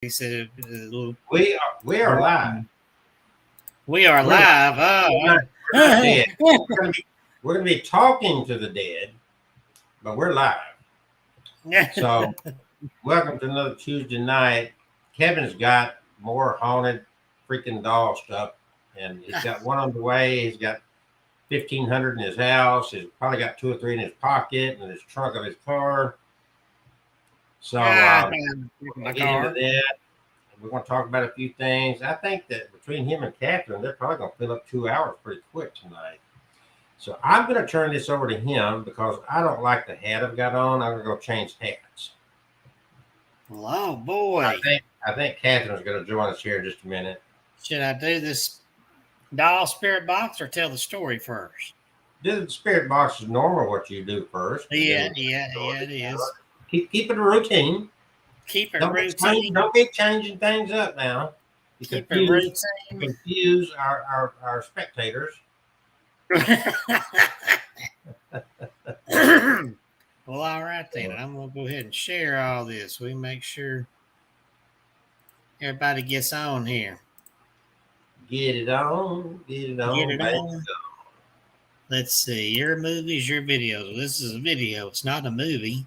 He said, We are live. "We are We're live. live." We're not dead. We're gonna be talking to the dead, but we're live. So welcome to another Tuesday night. Kevin's got more haunted freaking doll stuff, and he's got one on the way. He's got 1,500 in his house. He's probably got 2 or 3 in his pocket and his trunk of his car. So my we'll get into car. that. We're going to talk about a few things. I think that between him and Catherine, they're probably going to fill up 2 hours pretty quick tonight. So I'm going to turn this over to him because I don't like the hat I've got on. I'm going to go change hats. Oh boy! I think Catherine's going to join us here in just a minute. Should I do this doll spirit box or tell the story first? Do the spirit box is normal what you do first. Yeah, it is. Keep it a routine. Keep it routine. Don't be changing things up now. You Keep it routine. confuse our spectators. Well, all right then. I'm going to go ahead and share all this. We make sure everybody gets on here. Get it on. Get it on. Get it on. Let's see. Your movies, your videos. This is a video. It's not a movie.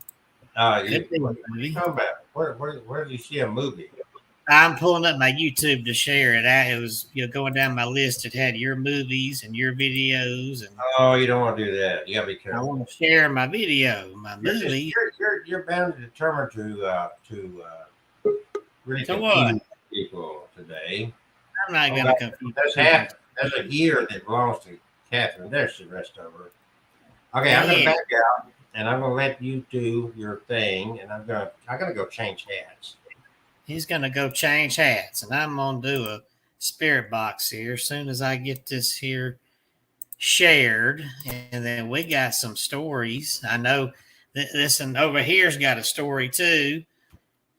What are you talking about? Where do you see a movie? I'm pulling up my YouTube to share it. It was going down my list. It had your movies and your videos. And oh, you don't want to do that. You gotta be careful. I want to share my video, my movie. You're bound and determined to really confuse people today. I'm not going to confuse. There's a gear that belongs to Catherine. There's the rest of her. Okay, I'm gonna back out and I'm gonna let you do your thing, and I'm gonna go change hats. He's gonna go change hats, and I'm gonna do a spirit box here as soon as I get this here shared. And then we got some stories. I know this one over here's got a story too.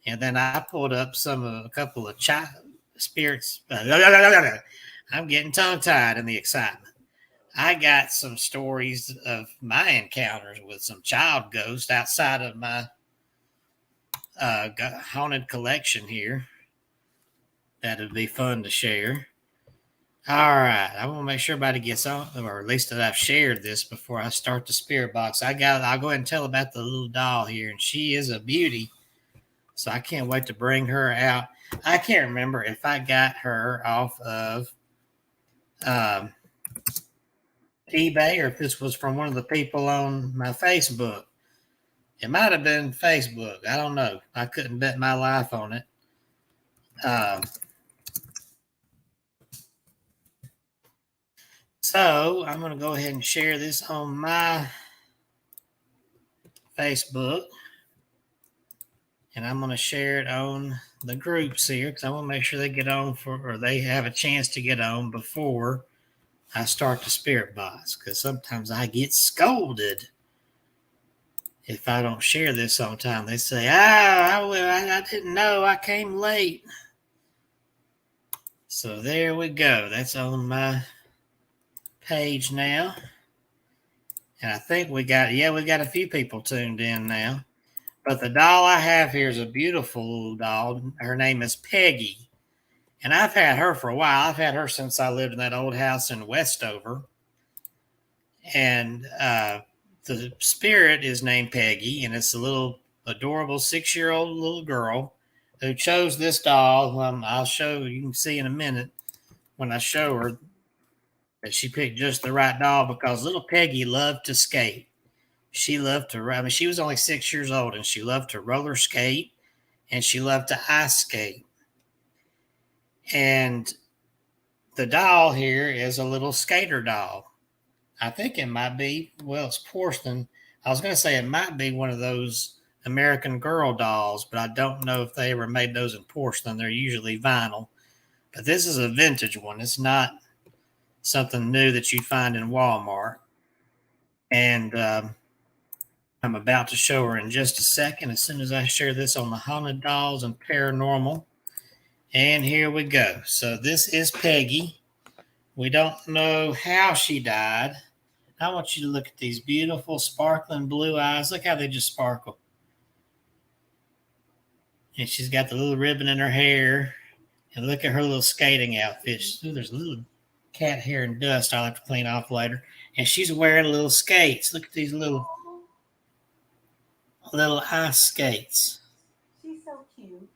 And then I pulled up a couple of spirits. I'm getting tongue tied in the excitement. I got some stories of my encounters with some child ghosts outside of my haunted collection here. That'd be fun to share. All right, I want to make sure everybody gets on, or at least that I've shared this before I start the spirit box. I'll go ahead and tell about the little doll here, and she is a beauty. So I can't wait to bring her out. I can't remember if I got her off of eBay or if this was from one of the people on my Facebook. It might have been Facebook. I don't know. I couldn't bet my life on it. So I'm going to go ahead and share this on my Facebook. And I'm going to share it on the groups here because I want to make sure they get on or they have a chance to get on before I start the spirit box, because sometimes I get scolded if I don't share this on time. They say, I didn't know, I came late. So there we go. That's on my page now. And I think we got a few people tuned in now. But the doll I have here is a beautiful little doll. Her name is Peggy. And I've had her for a while. I've had her since I lived in that old house in Westover. And the spirit is named Peggy. And it's a little adorable 6-year-old little girl who chose this doll. I'll show you can see in a minute when I show her that she picked just the right doll, because little Peggy loved to skate. She loved to ride. I mean, she was only 6 years old, and she loved to roller skate, and she loved to ice skate. And the doll here is a little skater doll. I think it might be, it's porcelain. I was going to say it might be one of those American Girl dolls, but I don't know if they ever made those in porcelain. They're usually vinyl. But this is a vintage one. It's not something new that you'd find in Walmart. And I'm about to show her in just a second as soon as I share this on the Haunted Dolls and Paranormal. And here we go. So this is Peggy. We don't know how she died. I want you to look at these beautiful sparkling blue eyes. Look how they just sparkle. And she's got the little ribbon in her hair. And look at her little skating outfit. Ooh, there's a little cat hair and dust I'll have to clean off later. And she's wearing little skates. Look at these little ice skates. She's so cute.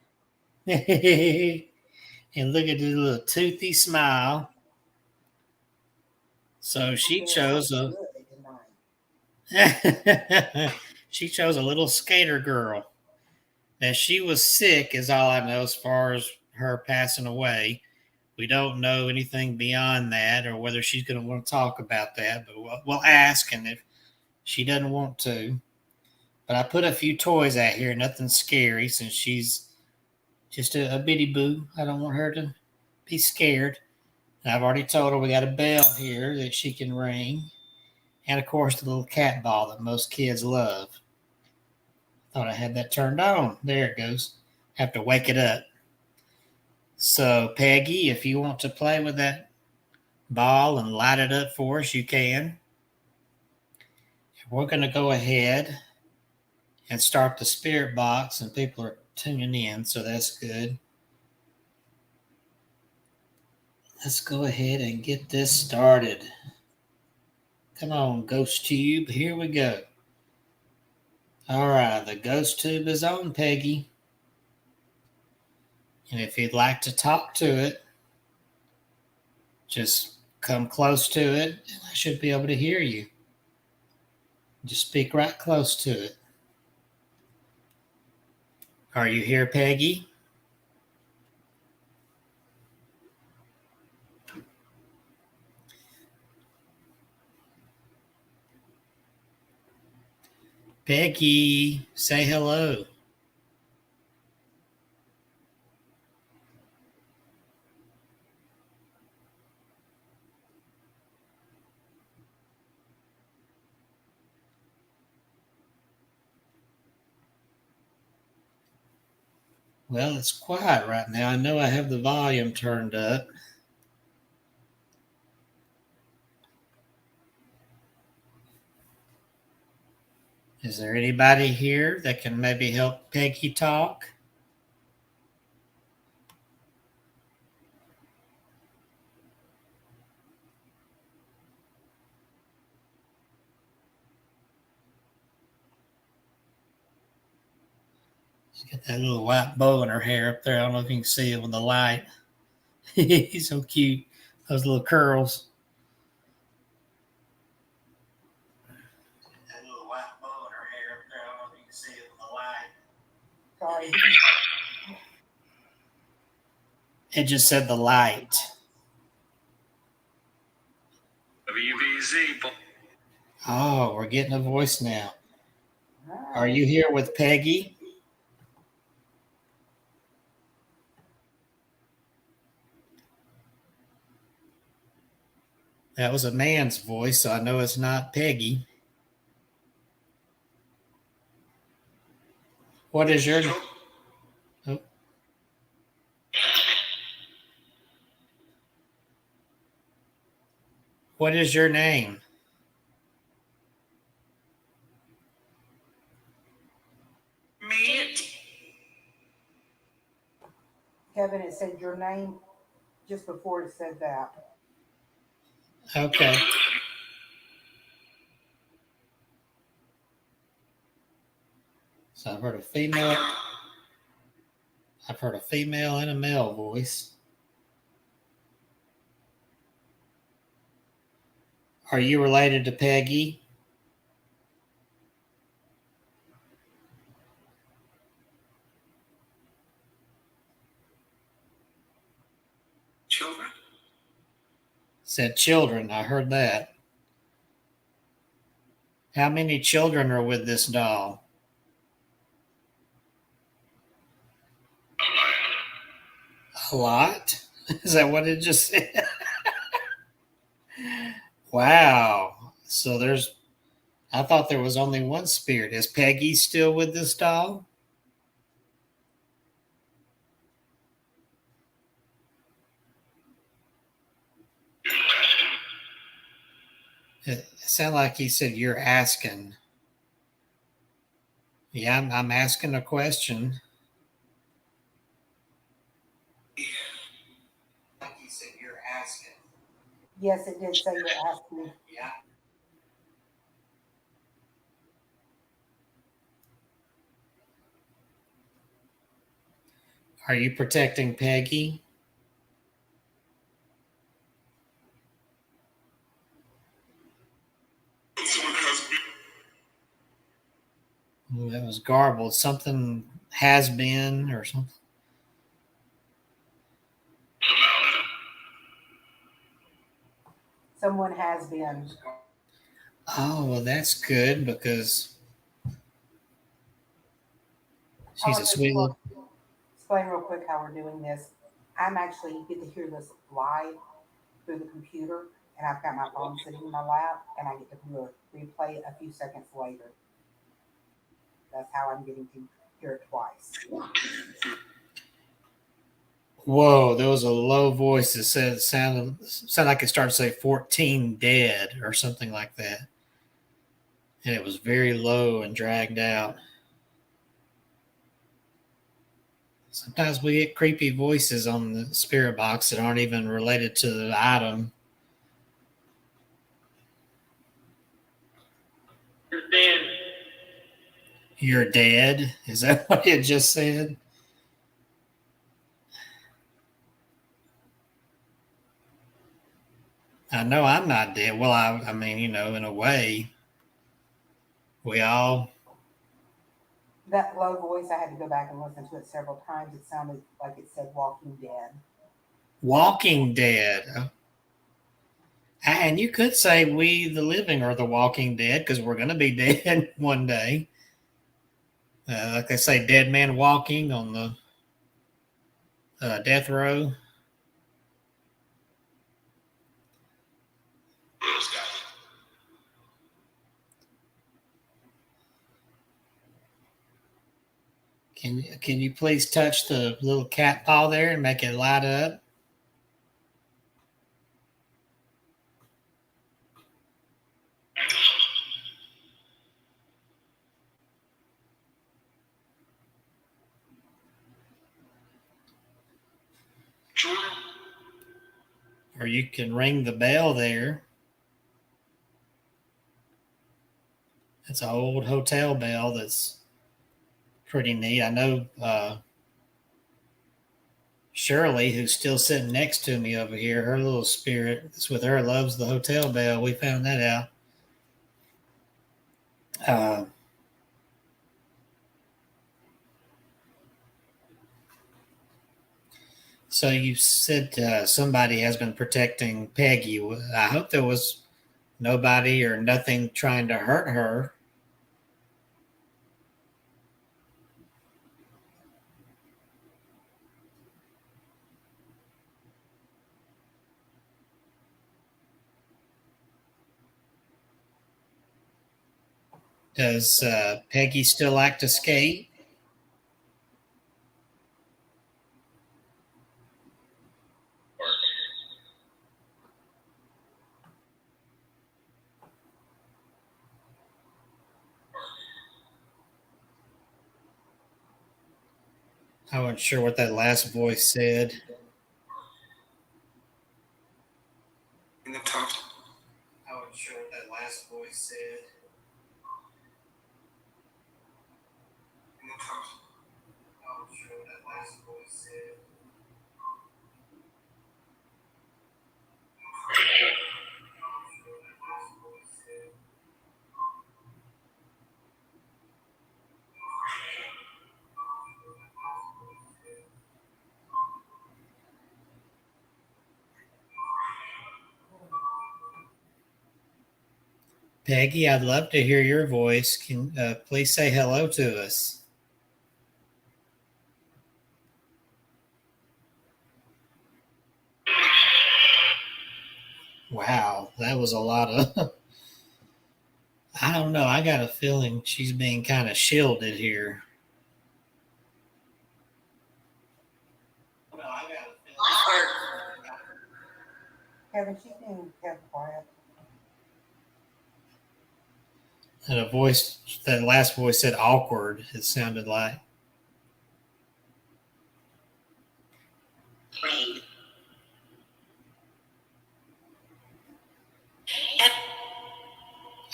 And look at this little toothy smile. So she chose a she chose a little skater girl. Now she was sick, is all I know as far as her passing away. We don't know anything beyond that, or whether she's going to want to talk about that. But we'll ask, and if she doesn't want to. But I put a few toys out here, nothing scary, since she's just a bitty boo. I don't want her to be scared. And I've already told her we got a bell here that she can ring. And, of course, the little cat ball that most kids love. Thought I had that turned on. There it goes. Have to wake it up. So, Peggy, if you want to play with that ball and light it up for us, you can. We're going to go ahead and start the spirit box, and people are tuning in, so that's good. Let's go ahead and get this started. Come on, Ghost Tube. Here we go. All right, the Ghost Tube is on, Peggy. And if you'd like to talk to it, just come close to it, and I should be able to hear you. Just speak right close to it. Are you here, Peggy? Peggy, say hello. Well, it's quiet right now. I know I have the volume turned up. Is there anybody here that can maybe help Peggy talk? She's got that little white bow in her hair up there. I don't know if you can see it with the light. He's so cute. Those little curls. That little white bow in her hair up there. I don't know if you can see it with the light. Sorry. It just said the light. WBZ. Oh, we're getting a voice now. Are you here with Peggy? That was a man's voice, so I know it's not Peggy. What is your name? Oh. What is your name? Kevin, it said your name just before it said that. Okay. So I've heard a female and a male voice. Are you related to Peggy? Children. Said children. I heard that. How many children are with this doll? A lot? Is that what it just said? Wow. So I thought there was only one spirit. Is Peggy still with this doll? It sounded like he said, you're asking. Yeah, I'm asking a question. Yes, it did say you're asking. Yeah. Are you protecting Peggy? Ooh, that was garbled. Something has been or something. Someone has been. Oh, well, that's good because she's a sweet little. Explain real quick how we're doing this. I'm actually you get to hear this live through the computer, and I've got my phone sitting in my lap, and I get to replay a few seconds later. That's how I'm getting to hear it twice. Whoa, there was a low voice that sounded like it started to say 14 dead or something like that. And it was very low and dragged out. Sometimes we get creepy voices on the spirit box that aren't even related to the item. You're dead. You're dead? Is that what it just said? I know I'm not dead. Well, I mean, in a way, we all. That low voice, I had to go back and listen to it several times. It sounded like it said Walking Dead. Walking Dead. And you could say we, the living, are the Walking Dead because we're going to be dead one day. Like they say, dead man walking on the death row. Can you please touch the little cat paw there and make it light up? Or you can ring the bell there. It's an old hotel bell that's pretty neat. I know Shirley, who's still sitting next to me over here, her little spirit that's with her loves the hotel bell. We found that out. So you said somebody has been protecting Peggy. I hope there was nobody or nothing trying to hurt her. Does Peggy still like to skate? I wasn't sure what that last voice said. In the top. I wasn't sure what that last voice said. In the top. I wasn't sure what that last voice said. Peggy, I'd love to hear your voice. Can please say hello to us? Wow, that was a lot of. I don't know. I got a feeling she's being kind of shielded here. Well, I got a feeling. Kevin, she's being kept quiet. And a voice, that last voice said awkward, it sounded like. Rain.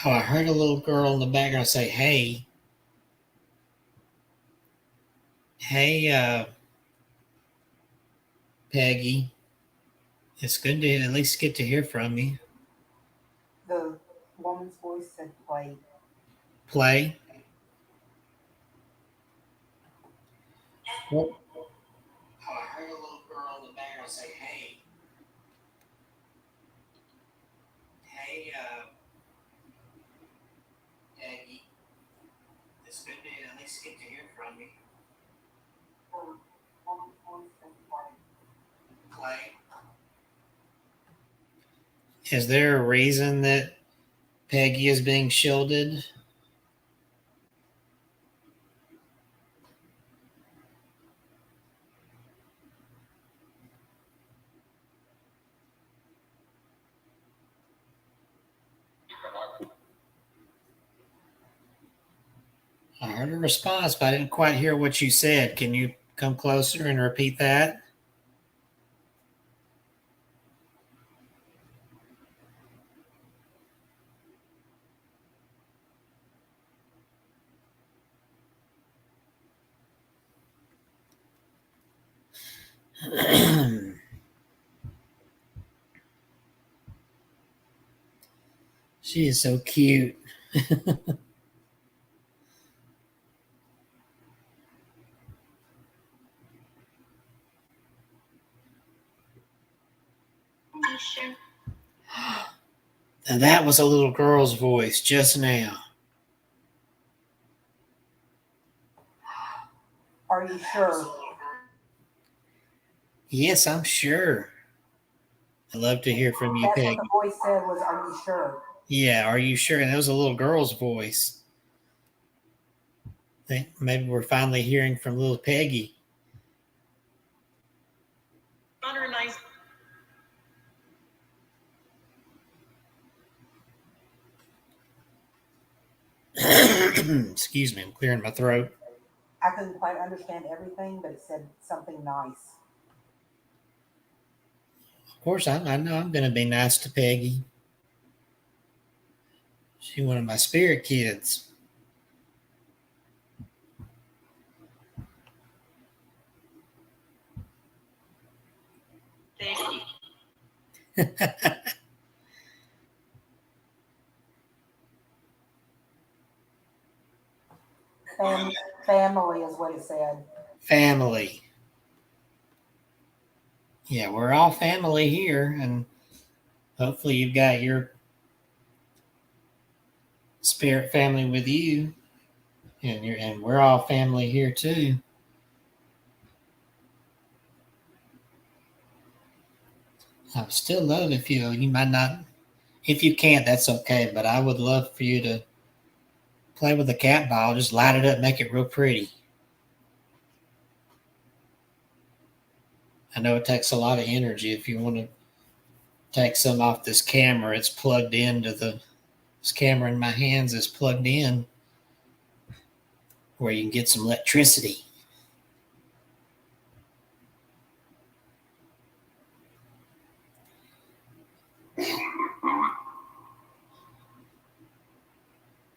Oh, I heard a little girl in the background say, "Hey, hey, Peggy. It's good to at least get to hear from you." The woman's voice said play. Play. Well, oh, I heard a little girl in the background say, "Hey, hey, Peggy. It's good to at least get to hear from you." The woman's voice said play. Play. Is there a reason that Peggy is being shielded? I heard a response, but I didn't quite hear what you said. Can you come closer and repeat that? She is so cute. And that was a little girl's voice just now. Are you sure? Yes, I'm sure. I'd love to hear from you, That's Peggy. what the voice said was, are you sure? Yeah, are you sure? And that was a little girl's voice. Maybe we're finally hearing from little Peggy. Excuse me, I'm clearing my throat. I couldn't quite understand everything, but it said something nice. Of course, I know I'm going to be nice to Peggy. She's one of my spirit kids. Family is what it said. Family. Yeah, we're all family here, and hopefully you've got your spirit family with you, and we're all family here too. I would still love if you might not, if you can't, that's okay, but I would love for you to play with the cat ball. Just light it up, make it real pretty. I know it takes a lot of energy. If you want to take some off this camera, it's plugged into this camera in my hands is plugged in where you can get some electricity.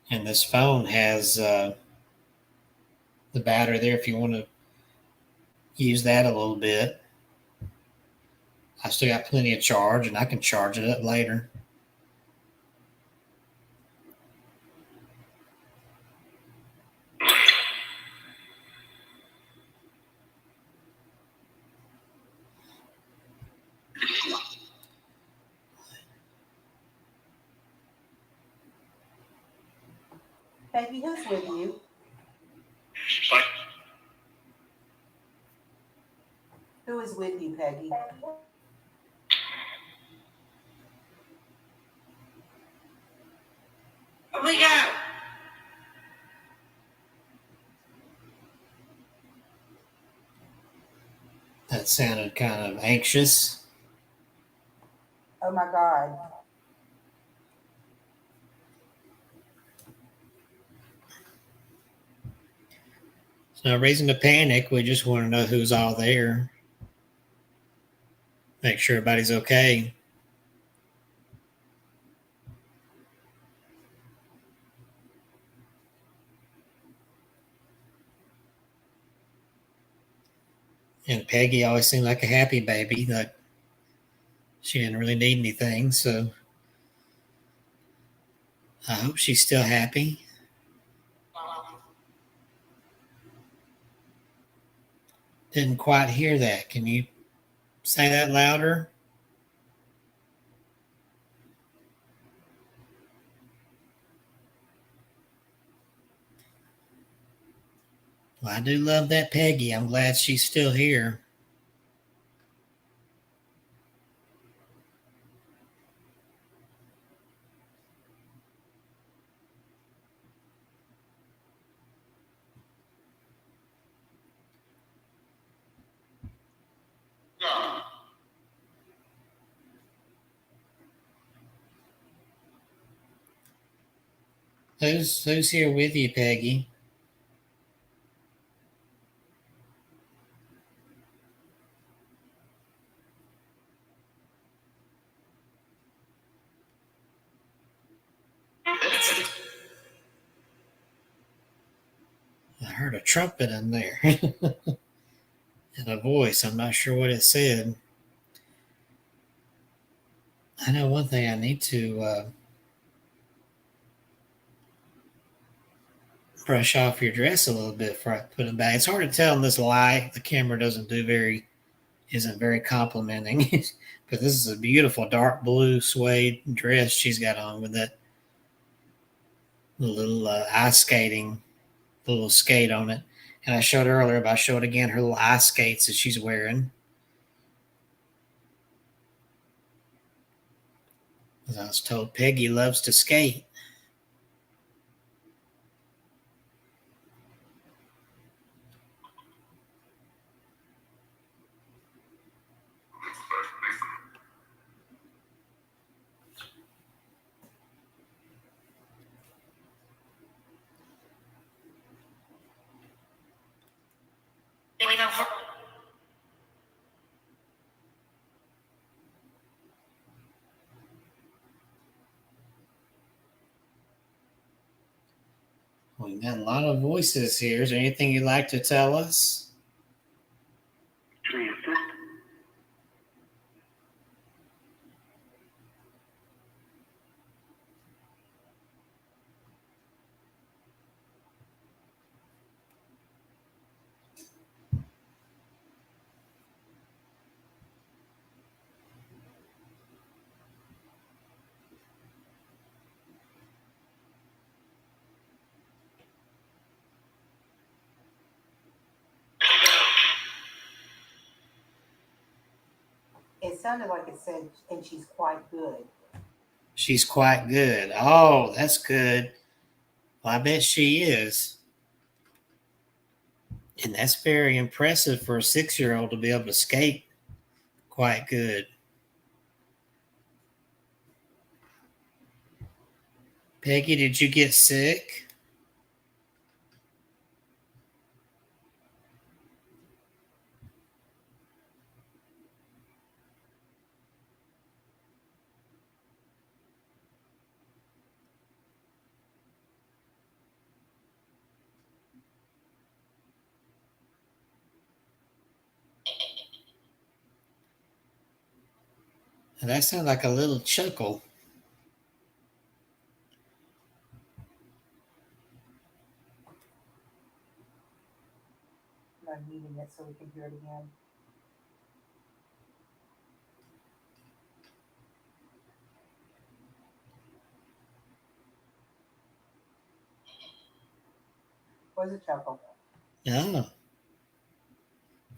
And this phone has the battery there if you want to use that a little bit. I still got plenty of charge, and I can charge it up later. Peggy, who's with you? Who is with you, Peggy? We go. That sounded kind of anxious. Oh my God. There's no reason to panic. We just want to know who's all there. Make sure everybody's okay. Peggy always seemed like a happy baby. Like she didn't really need anything, so I hope she's still happy. Didn't quite hear that. Can you say that louder? Well, I do love that Peggy. I'm glad she's still here. Who's here with you, Peggy? I heard a trumpet in there and a voice. I'm not sure what it said. I know one thing I need to brush off your dress a little bit before I put it back. It's hard to tell in this light. The camera isn't very complimenting. But this is a beautiful dark blue suede dress she's got on with that little ice skating, the little skate on it. And I showed earlier, but I showed again her little ice skates that she's wearing. As I was told, Peggy loves to skate. We've got a lot of voices here. Is there anything you'd like to tell us? It sounded like it said, and she's quite good. She's quite good. Oh, that's good. Well, I bet she is. And that's very impressive for a 6-year-old to be able to skate quite good. Peggy, did you get sick? That sounded like a little chuckle. I'm unmuting it so we can hear it again. Was a chuckle. Oh.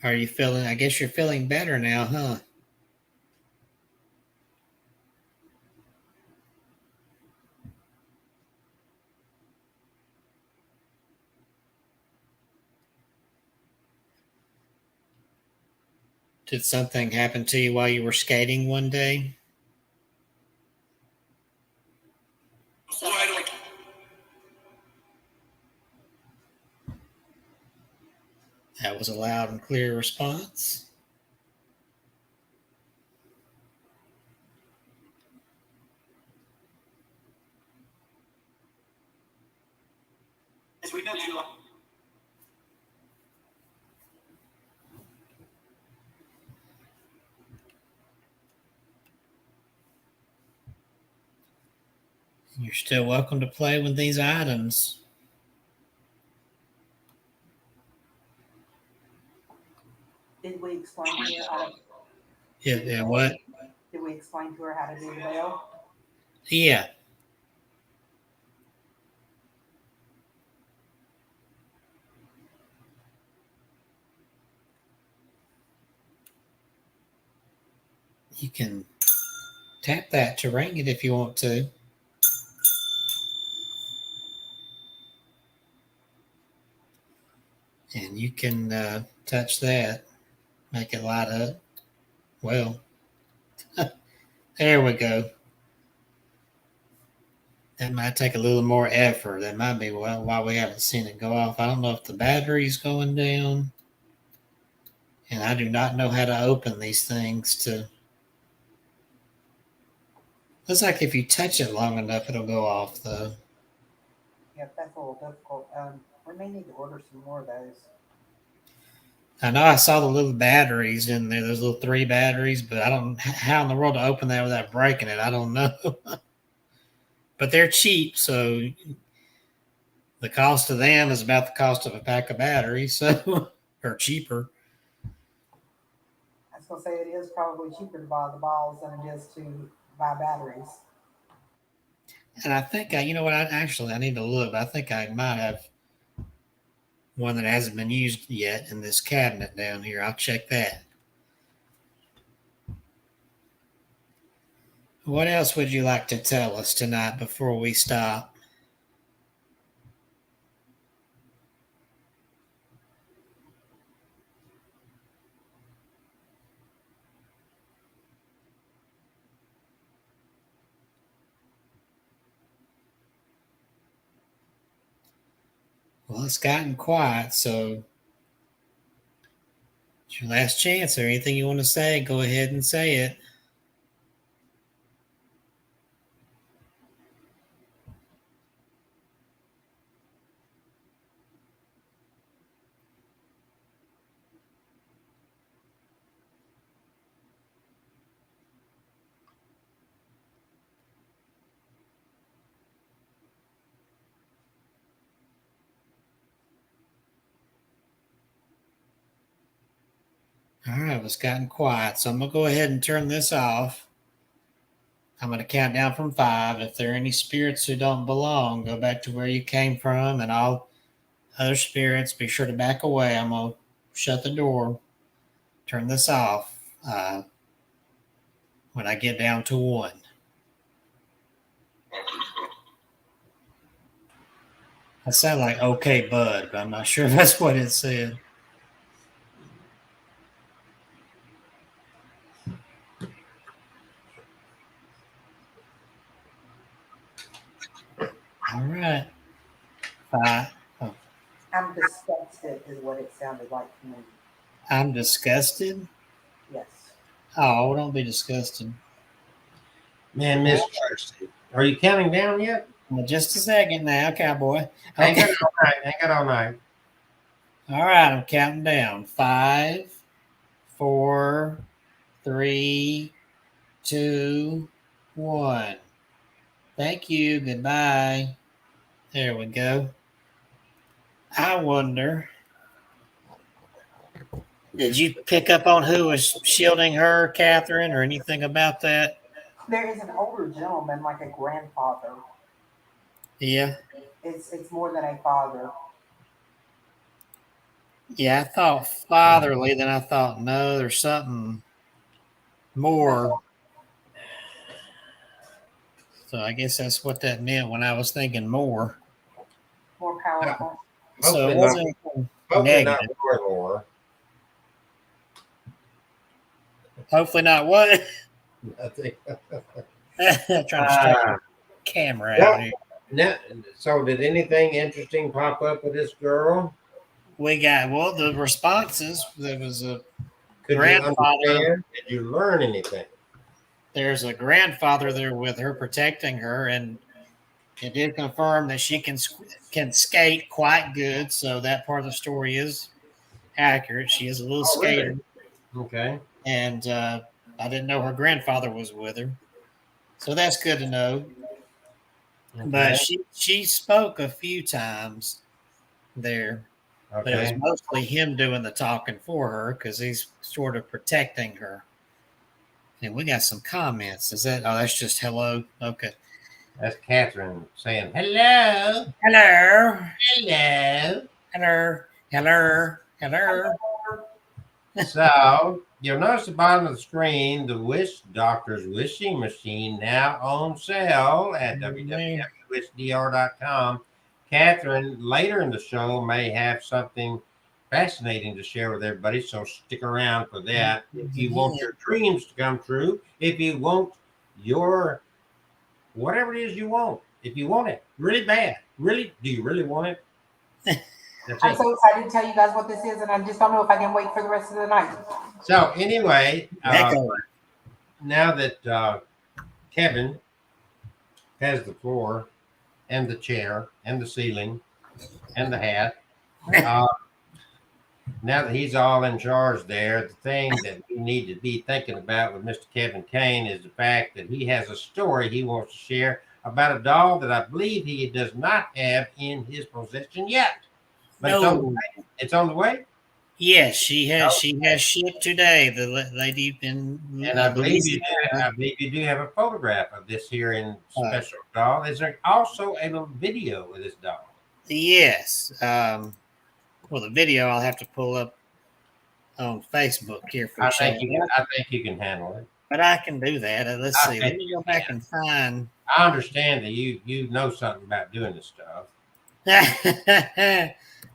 Are you feeling? I guess you're feeling better now, huh? Did something happen to you while you were skating one day? That was a loud and clear response. You're still welcome to play with these items. Did we explain to her how to? Yeah, what? Did we explain to her how to do the bell? Yeah. You can tap that to ring it if you want to. And you can touch that, make it light up. Well, there we go. That might take a little more effort. That might be why we haven't seen it go off. I don't know if the battery's going down. And I do not know how to open these things to. Looks like if you touch it long enough, it'll go off, though. Yep, that's a little difficult. We may need to order some more of those. I know I saw the little batteries in there, those little 3 batteries, but I don't how in the world to open that without breaking it. I don't know. But they're cheap, so the cost of them is about the cost of a pack of batteries, so or cheaper. I was gonna say it is probably cheaper to buy the balls than it is to buy batteries. And I think you know what? I need to look. But I think I might have one that hasn't been used yet in this cabinet down here. I'll check that. What else would you like to tell us tonight before we stop? Well, it's gotten quiet, so it's your last chance. Or anything you want to say, go ahead and say it. All right, well, it's gotten quiet, so I'm going to go ahead and turn this off. I'm going to count down from 5. If there are any spirits who don't belong, go back to where you came from, and all other spirits, be sure to back away. I'm going to shut the door, turn this off when I get down to 1. I sound like okay, bud, but I'm not sure if that's what it said. All right. 5. Oh, I'm disgusted, is what it sounded like to me. I'm disgusted. Yes. Oh, don't be disgusted. Man, Miss Tracy, are you counting down yet? Well, just a second now, cowboy. Hang Okay. it all night. Hang it all night. All right, I'm counting down. 5, 4, 3, 2, 1. Thank you. Goodbye. There we go. I wonder, did you pick up on who was shielding her, Catherine, or anything about that? There is an older gentleman, like a grandfather. Yeah. It's more than a father. Yeah, I thought fatherly, then I thought, no, there's something more. So I guess that's what that meant when I was thinking more. More powerful. So it wasn't Hopefully negative. not more. Hopefully not what? I think. Trying to straighten the camera out here. Now, so did anything interesting pop up with this girl? We got, well, the responses, there was a Could grandfather. you understand? Did you learn anything? There's a grandfather there with her, protecting her, and it did confirm that she can skate quite good. So that part of the story is accurate. She is a little skater. Really? Okay. And I didn't know her grandfather was with her. So that's good to know. But she spoke a few times there. But it was Okay. mostly him doing the talking for her because he's sort of protecting her. And we got some comments. Is that? Oh, that's just hello. Okay. That's Catherine saying hello, Hello. hello. Hello. Hello. Hello. So you'll notice the bottom of the screen, the Wish Doctor's wishing machine now on sale at www.wishdr.com. Catherine later in the show may have something fascinating to share with everybody, so stick around for that. If you want your dreams to come true, if you want your whatever it is you want, if you want it really bad, really, do you really want it? I'm so excited to tell you guys what this is, and I just don't know if I can wait for the rest of the night. So anyway, Echo. now that Kevin has the floor and the chair and the ceiling and the hat, now that he's all in charge there, the thing that we need to be thinking about with Mr. Kevin Kane is the fact that he has a story he wants to share about a doll that I believe he does not have in his possession yet. But it's on the way. Yes, she has. She has shipped today. The lady in and I believe you do have a photograph of this here in special doll. Is there also a little video of this doll? Yes. Well, the video I'll have to pull up on Facebook here for I think you can handle it. But I can do that. Let's see. Let me go back and find. I understand that you know something about doing this stuff.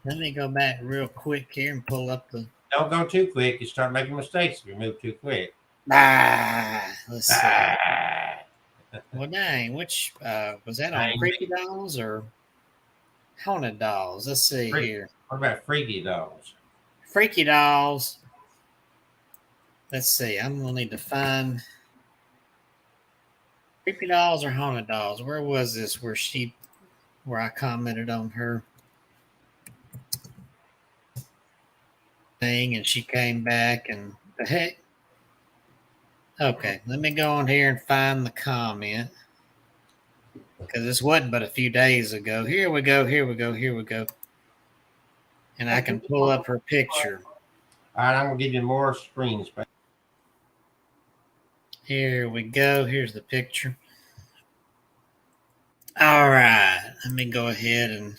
Let me go back real quick here and pull up the. Don't go too quick. You start making mistakes if you move too quick. Let's see. Well, dang. Which was that on Freaky Dolls or Haunted Dolls? Let's see here. What about Freaky Dolls? Freaky Dolls. Let's see. I'm gonna need to find Creepy Dolls or Haunted Dolls. Where was this? Where I commented on her thing and she came back and the heck. Okay, let me go on here and find the comment because this wasn't but a few days ago. Here we go. And I can pull up her picture. All right, I'm gonna give you more screen space. Here we go. Here's the picture. All right, let me go ahead and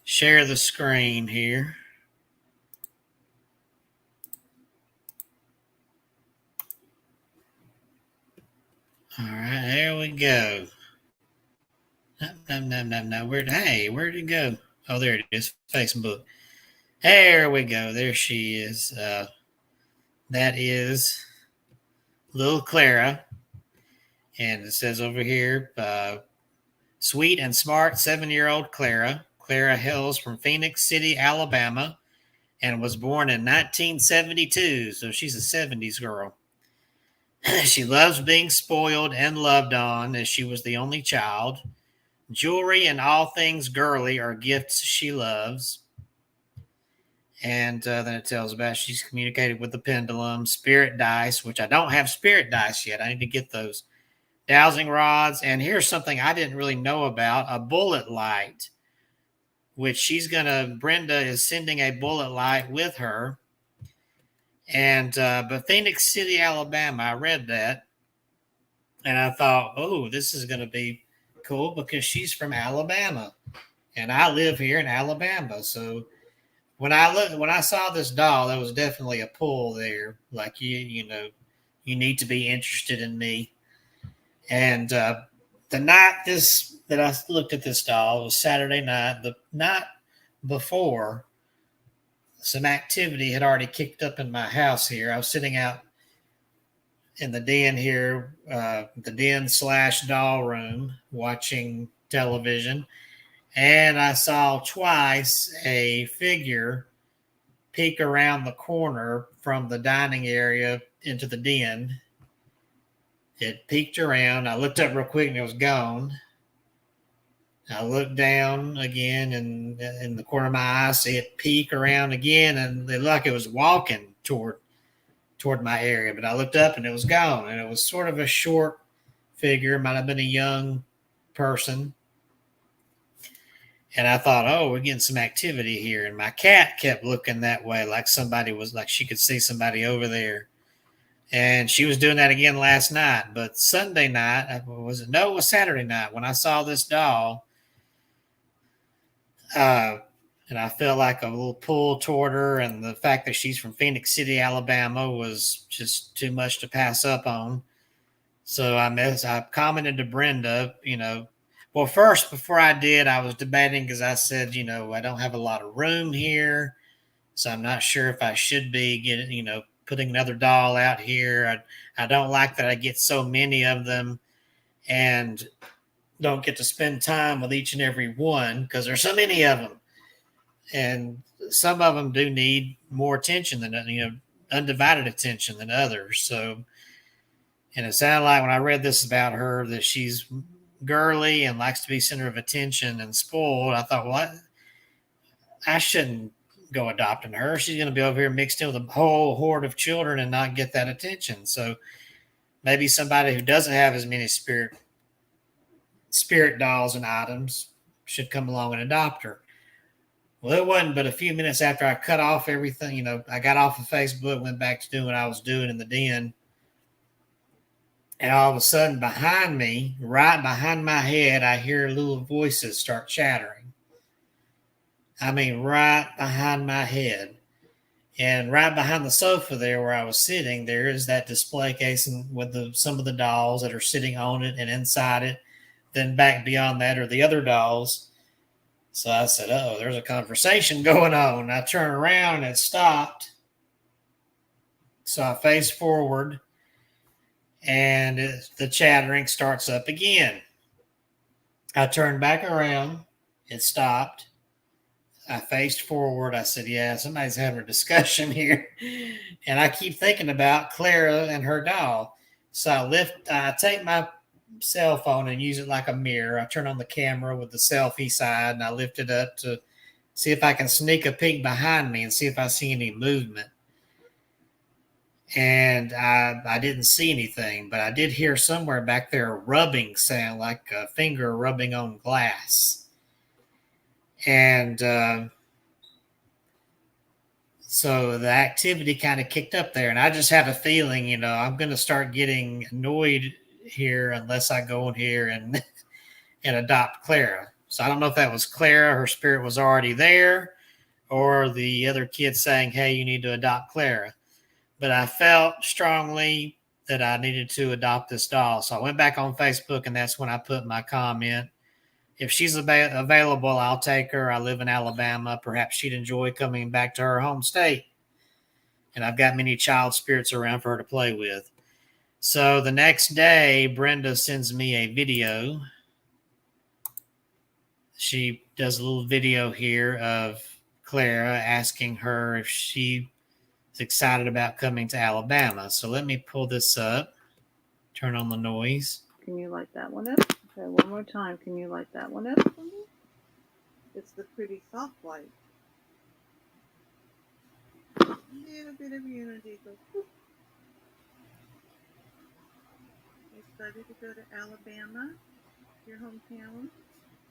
share the screen here. All right, there we go. No. Where'd it go? Oh, there it is. Facebook. There we go. There she is. That is little Clara. And it says over here, sweet and smart 7-year-old Clara. Clara hails from Phoenix City, Alabama, and was born in 1972. So she's a 70s girl. She loves being spoiled and loved on as she was the only child. Jewelry and all things girly are gifts she loves. And then it tells about she's communicated with the pendulum, spirit dice, which I don't have spirit dice yet. I need to get those. Dowsing rods. And here's something I didn't really know about, a bullet light, which Brenda is sending a bullet light with her. And but Phoenix City, Alabama, I read that. And I thought, oh, this is going to be cool because she's from Alabama. And I live here in Alabama. So when I saw this doll, there was definitely a pull there. Like, you need to be interested in me. And the night that I looked at this doll was Saturday night. The night before, some activity had already kicked up in my house here. I was sitting out in the den here, the den/doll room, watching television. And I saw twice a figure peek around the corner from the dining area into the den. It peeked around. I looked up real quick and it was gone. I looked down again and in the corner of my eye, see it peek around again, and it looked like it was walking toward my area. But I looked up and it was gone. And it was sort of a short figure. Might have been a young person. And I thought, oh, we're getting some activity here. And my cat kept looking that way, like somebody was, like she could see somebody over there. And she was doing that again last night. But Sunday night, was it? No, it was Saturday night when I saw this doll. And I felt like a little pull toward her. And the fact that she's from Phoenix City, Alabama was just too much to pass up on. So I commented to Brenda, well, first, before I did, I was debating because I said, I don't have a lot of room here. So I'm not sure if I should be putting another doll out here. I don't like that I get so many of them and don't get to spend time with each and every one because there's so many of them. And some of them do need more attention than, undivided attention than others. So, and it sounded like when I read this about her that she's girly and likes to be center of attention and spoiled. I thought, well, I shouldn't go adopting her. She's going to be over here mixed in with a whole horde of children and not get that attention. So maybe somebody who doesn't have as many spirit dolls and items should come along and adopt her. Well, it wasn't but a few minutes after I cut off everything. I got off of Facebook, went back to doing what I was doing in the den. And all of a sudden behind me, right behind my head, I hear little voices start chattering. I mean, right behind my head. And right behind the sofa there where I was sitting, there is that display case with some of the dolls that are sitting on it and inside it. Then back beyond that are the other dolls. So I said, oh, there's a conversation going on. I turned around and it stopped. So I faced forward. And the chattering starts up again. I turned back around. It stopped. I faced forward. I said, yeah, somebody's having a discussion here. And I keep thinking about Clara and her doll. So I take my cell phone and use it like a mirror. I turn on the camera with the selfie side and I lift it up to see if I can sneak a peek behind me and see if I see any movement. And I didn't see anything, but I did hear somewhere back there a rubbing sound, like a finger rubbing on glass. And so the activity kind of kicked up there. And I just had a feeling, I'm going to start getting annoyed here unless I go in here and adopt Clara. So I don't know if that was Clara, her spirit was already there, or the other kid saying, hey, you need to adopt Clara. But I felt strongly that I needed to adopt this doll. So I went back on Facebook, and that's when I put my comment. If she's available, I'll take her. I live in Alabama. Perhaps she'd enjoy coming back to her home state. And I've got many child spirits around for her to play with. So the next day, Brenda sends me a video. She does a little video here of Clara asking her if she excited about coming to Alabama. So let me pull this up, turn on the noise. Can you light that one up? Okay, one more time. Can you light that one up for me? It's the pretty soft light. A little bit of unity. Go. Excited to go to Alabama, your hometown?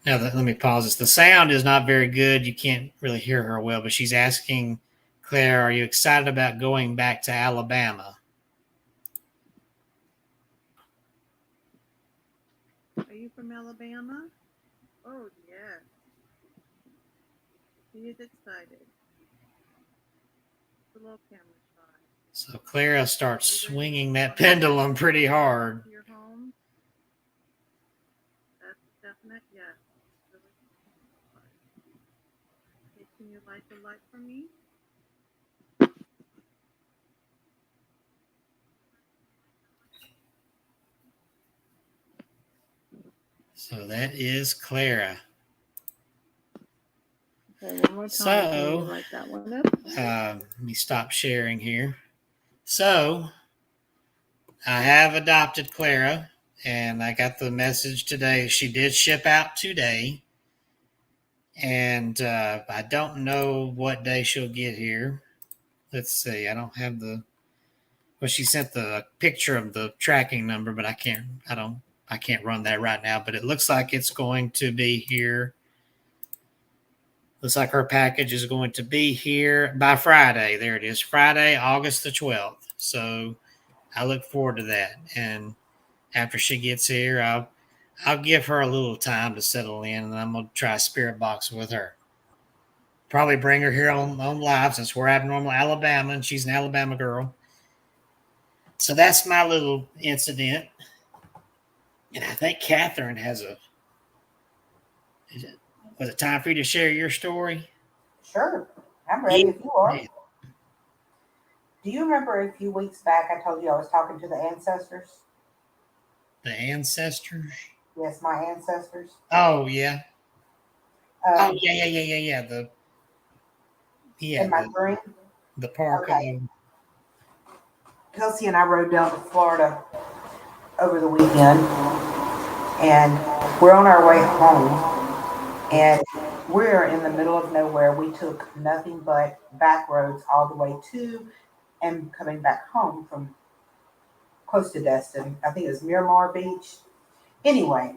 Now, let me pause this. The sound is not very good. You can't really hear her well, but she's asking Claire, are you excited about going back to Alabama? Are you from Alabama? Oh, yes. He is excited. The little camera shot. So Clara starts swinging that pendulum pretty hard. Your home? That's definite, yes. Okay, can you light the light for me? So that is Clara. Okay, one more time. So, can you light that one up? Let me stop sharing here. So, I have adopted Clara, and I got the message today. She did ship out today, and I don't know what day she'll get here. Let's see. I don't have the. Well, she sent the picture of the tracking number, but I I can't run that right now, but it looks like it's going to be here. Looks like her package is going to be here by Friday. There it is, Friday, August the 12th. So I look forward to that. And after she gets here, I'll give her a little time to settle in, and I'm gonna try Spirit Box with her. Probably bring her here on live since we're Abnormal Alabama, and she's an Alabama girl. So that's my little incident. And I think Catherine has was it time for you to share your story? Sure, I'm ready if you are. Yeah. Do you remember a few weeks back I told you I was talking to the ancestors? The ancestors? Yes, my ancestors. Oh, yeah. Um, Yeah. in my dream. The park. Okay. Kelsey and I rode down to Florida over the weekend, and we're on our way home, and we're in the middle of nowhere. We took nothing but back roads all the way to and coming back home from close to Destin. I think it was Miramar Beach. Anyway,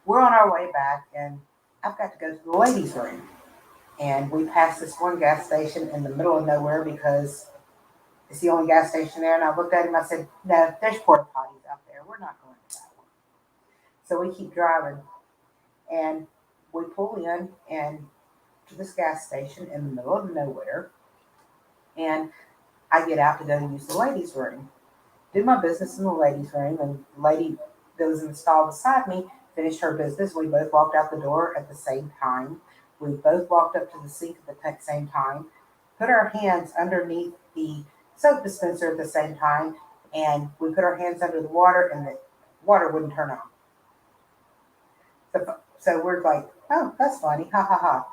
we're on our way back, and I've got to go to the ladies' room. And we passed this one gas station in the middle of nowhere because it's the only gas station there. And I looked at him, I said, no, there's porta potties out there. We're not going to that one. So we keep driving, and we pull in and to this gas station in the middle of nowhere. And I get out to go use the ladies' room. Do my business in the ladies' room, and the lady that was in the stall beside me finished her business. We both walked out the door at the same time. We both walked up to the sink at the same time, put our hands underneath the soap dispenser at the same time, and we put our hands under the water, and the water wouldn't turn on. So we're like, oh, that's funny, ha ha ha.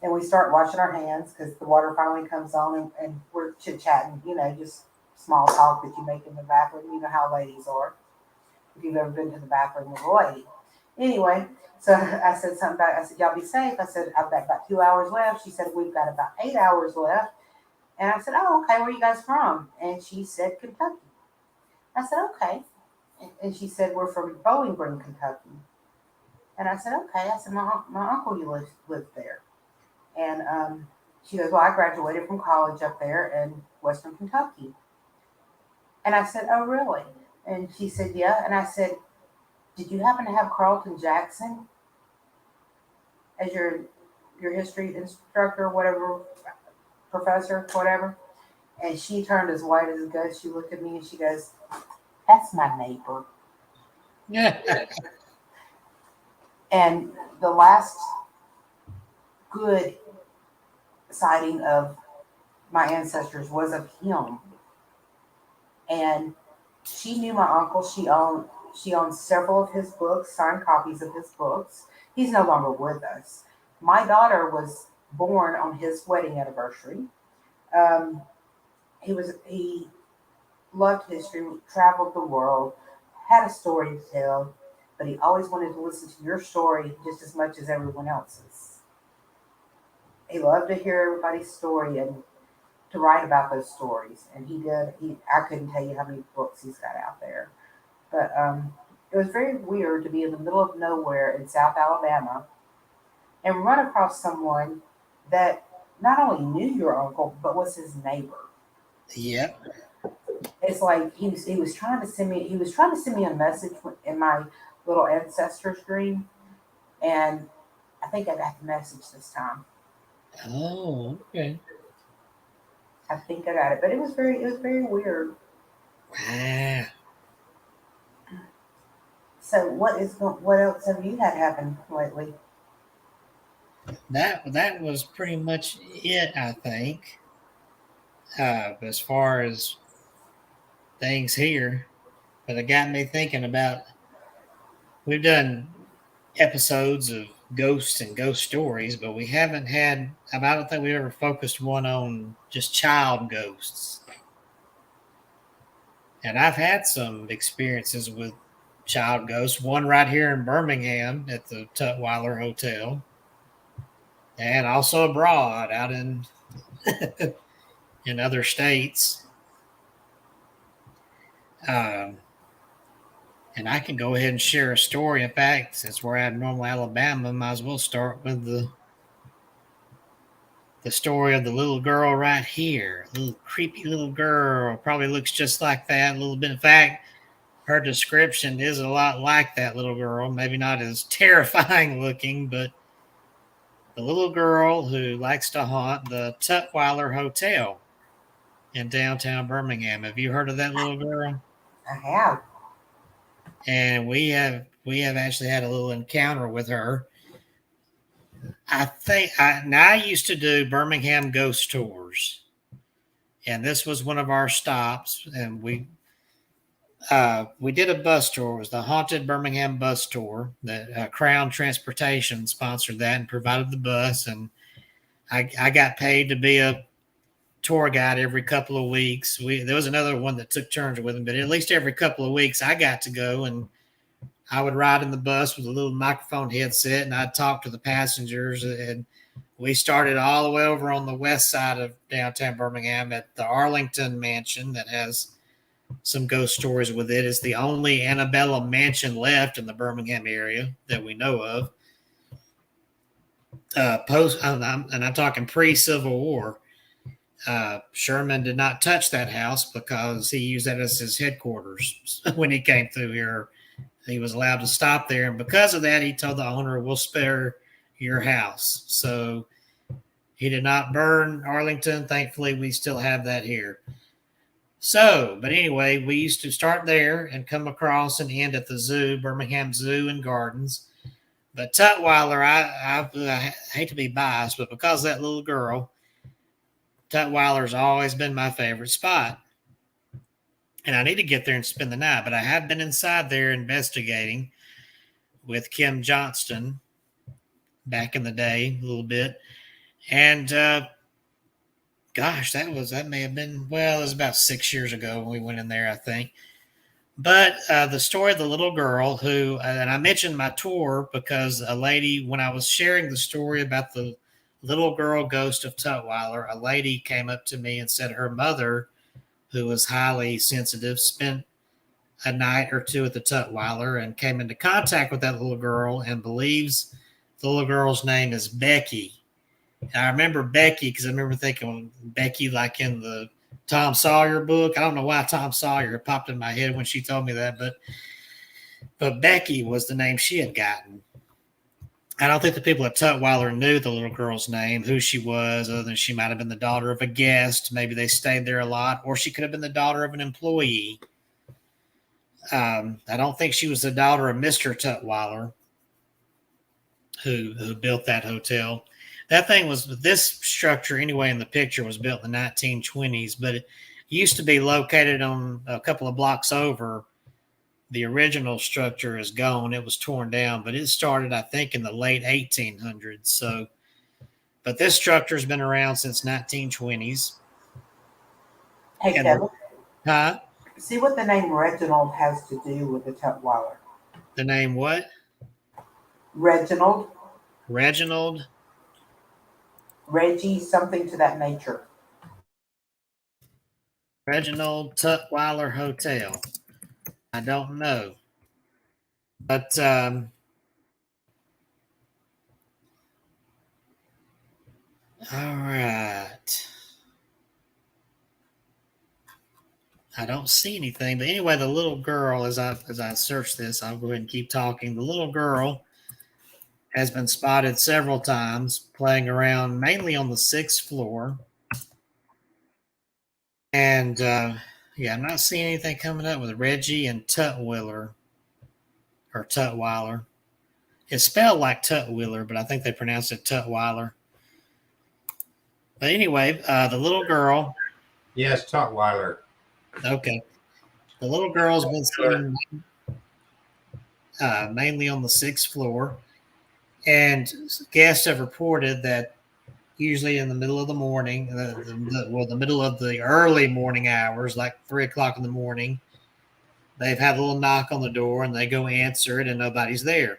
And we start washing our hands because the water finally comes on, and we're chit-chatting, just small talk that you make in the bathroom. You know how ladies are, if you've ever been to the bathroom with a lady. Anyway, so I said something about, I said, y'all be safe. I said, I've got about 2 hours left. She said, we've got about 8 hours left. And I said, oh, okay, where are you guys from? And she said, Kentucky. I said, okay. And she said, we're from Bowling Green, Kentucky. And I said, okay. I said, my uncle lived there. And she goes, well, I graduated from college up there in Western Kentucky. And I said, oh, really? And she said, yeah. And I said, did you happen to have Carlton Jackson as your history instructor, whatever, professor, whatever? And she turned as white as a ghost. She looked at me and she goes, that's my neighbor. Yeah. And the last good sighting of my ancestors was of him. And she knew my uncle. She owned several of his books, signed copies of his books. He's no longer with us. My daughter was born on his wedding anniversary. He loved history, traveled the world, had a story to tell, but he always wanted to listen to your story just as much as everyone else's. He loved to hear everybody's story and to write about those stories. And he did. I couldn't tell you how many books he's got out there. But it was very weird to be in the middle of nowhere in South Alabama and run across someone that not only knew your uncle, but was his neighbor. Yep. It's like he was trying to send me a message in my little ancestors dream, and I think I got the message this time. Oh, okay. I think I got it, but it was very weird. Wow. So what else have you had happen lately? That was pretty much it, I think. As far as things here, but it got me thinking about. We've done episodes of ghosts and ghost stories, but we haven't had. I don't think we ever focused one on just child ghosts. And I've had some experiences with child ghosts. One right here in Birmingham at the Tutwiler Hotel, and also abroad out in in other states. And I can go ahead and share a story. In fact, since we're at Normal, Alabama, might as well start with the story of the little girl right here. A little creepy little girl. Probably looks just like that a little bit. In fact, her description is a lot like that little girl. Maybe not as terrifying looking, but the little girl who likes to haunt the Tutwiler Hotel in downtown Birmingham. Have you heard of that little girl? I have. And we have actually had a little encounter with her. I used to do Birmingham ghost tours, and this was one of our stops, and we did a bus tour. It was the Haunted Birmingham bus tour that Crown Transportation sponsored that and provided the bus, and I got paid to be a tour guide every couple of weeks. There was another one that took turns with him, but at least every couple of weeks I got to go, and I would ride in the bus with a little microphone headset, and I'd talk to the passengers. And we started all the way over on the west side of downtown Birmingham at the Arlington Mansion that has some ghost stories with it. It's the only Annabella mansion left in the Birmingham area that we know of. I'm talking pre-Civil War. Sherman did not touch that house because he used that as his headquarters when he came through here. He was allowed to stop there, and because of that, he told the owner, "We'll spare your house." So he did not burn Arlington. Thankfully, we still have that here. So, but anyway, we used to start there and come across and end at the zoo, Birmingham Zoo and Gardens. But Tutwiler, I hate to be biased, but because of that little girl, Tutwiler's always been my favorite spot. And I need to get there and spend the night, but I have been inside there investigating with Kim Johnston back in the day a little bit. And gosh, that may have been, well, it was about 6 years ago when we went in there, I think. But the story of the little girl who, and I mentioned my tour because a lady, when I was sharing the story about the little girl ghost of Tutwiler, a lady came up to me and said her mother, who was highly sensitive, spent a night or two at the Tutwiler and came into contact with that little girl and believes the little girl's name is Becky. And I remember Becky because I remember thinking Becky like in the Tom Sawyer book. I don't know why Tom Sawyer popped in my head when she told me that, but Becky was the name she had gotten. I don't think the people at Tutwiler knew the little girl's name, who she was, other than she might have been the daughter of a guest. Maybe they stayed there a lot, or she could have been the daughter of an employee. I don't think she was the daughter of Mr. Tutwiler, who built that hotel. That thing was, this structure anyway in the picture was built in the 1920s, but it used to be located on a couple of blocks over. The original structure is gone. It was torn down, but it started, I think, in the late 1800s. So, but this structure has been around since 1920s. Hey, And- Kevin, Huh? see what the name Reginald has to do with the Tutwiler. The name what? Reginald, Reginald? Reggie, something to that nature. Reginald Tutwiler Hotel. I don't know. But all right. I don't see anything. But anyway, the little girl, as I search this, I'll go ahead and keep talking. The little girl has been spotted several times playing around, mainly on the 6th floor. And yeah, I'm not seeing anything coming up with Reggie and Tutwiler or Tutwiler. It's spelled like Tutwiler, but I think they pronounce it Tutwiler. But anyway, the little girl. Yes, Tutwiler. Okay. The little girl's been seen mainly on the 6th floor. And guests have reported that usually in the middle of the morning, the middle of the early morning hours, like 3 o'clock in the morning, they've had a little knock on the door and they go answer it and nobody's there.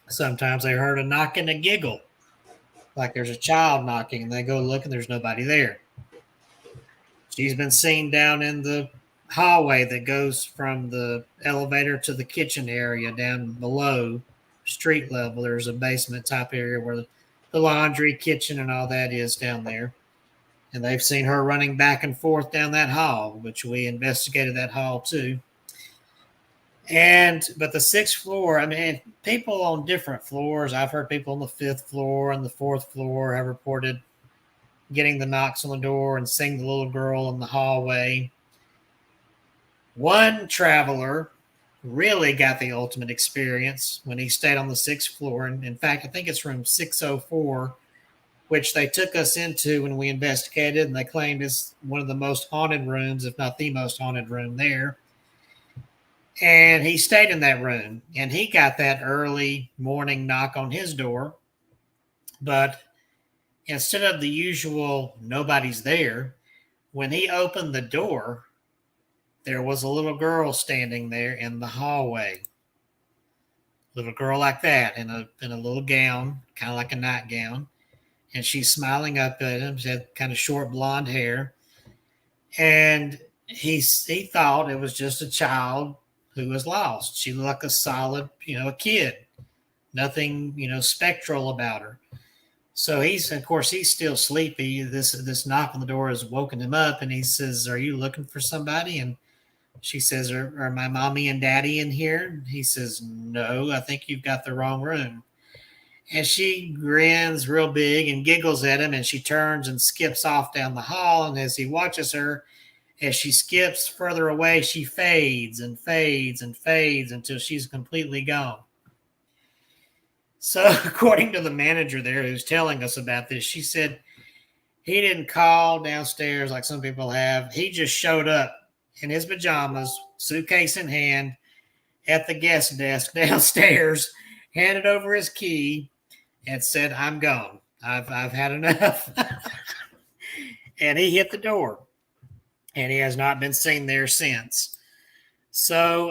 Sometimes they heard a knock and a giggle, like there's a child knocking, and they go look and there's nobody there. She's been seen down in the hallway that goes from the elevator to the kitchen area down below street level. There's a basement type area where the laundry, kitchen, and all that is down there. And they've seen her running back and forth down that hall, which we investigated that hall too. But the sixth floor, I mean, people on different floors. I've heard people on the fifth floor and the fourth floor have reported getting the knocks on the door and seeing the little girl in the hallway. One traveler really got the ultimate experience when he stayed on the sixth floor. And in fact, I think it's room 604, which they took us into when we investigated, and they claimed is one of the most haunted rooms, if not the most haunted room there. And he stayed in that room, and he got that early morning knock on his door. But instead of the usual nobody's there, when he opened the door, there was a little girl standing there in the hallway. Little girl like that in a little gown, kind of like a nightgown. And she's smiling up at him. She had kind of short blonde hair. And he thought it was just a child who was lost. She looked like a solid, a kid. Nothing, spectral about her. So he's still sleepy. This knock on the door has woken him up, and he says, "Are you looking for somebody?" And she says, are my mommy and daddy in here? He says, "No, I think you've got the wrong room." And she grins real big and giggles at him, and she turns and skips off down the hall. And as he watches her, as she skips further away, she fades and fades and fades until she's completely gone. So according to the manager there who's telling us about this, she said he didn't call downstairs like some people have. He just showed up in his pajamas, suitcase in hand, at the guest desk downstairs, handed over his key, and said, "I'm gone. I've had enough." And he hit the door, and he has not been seen there since. So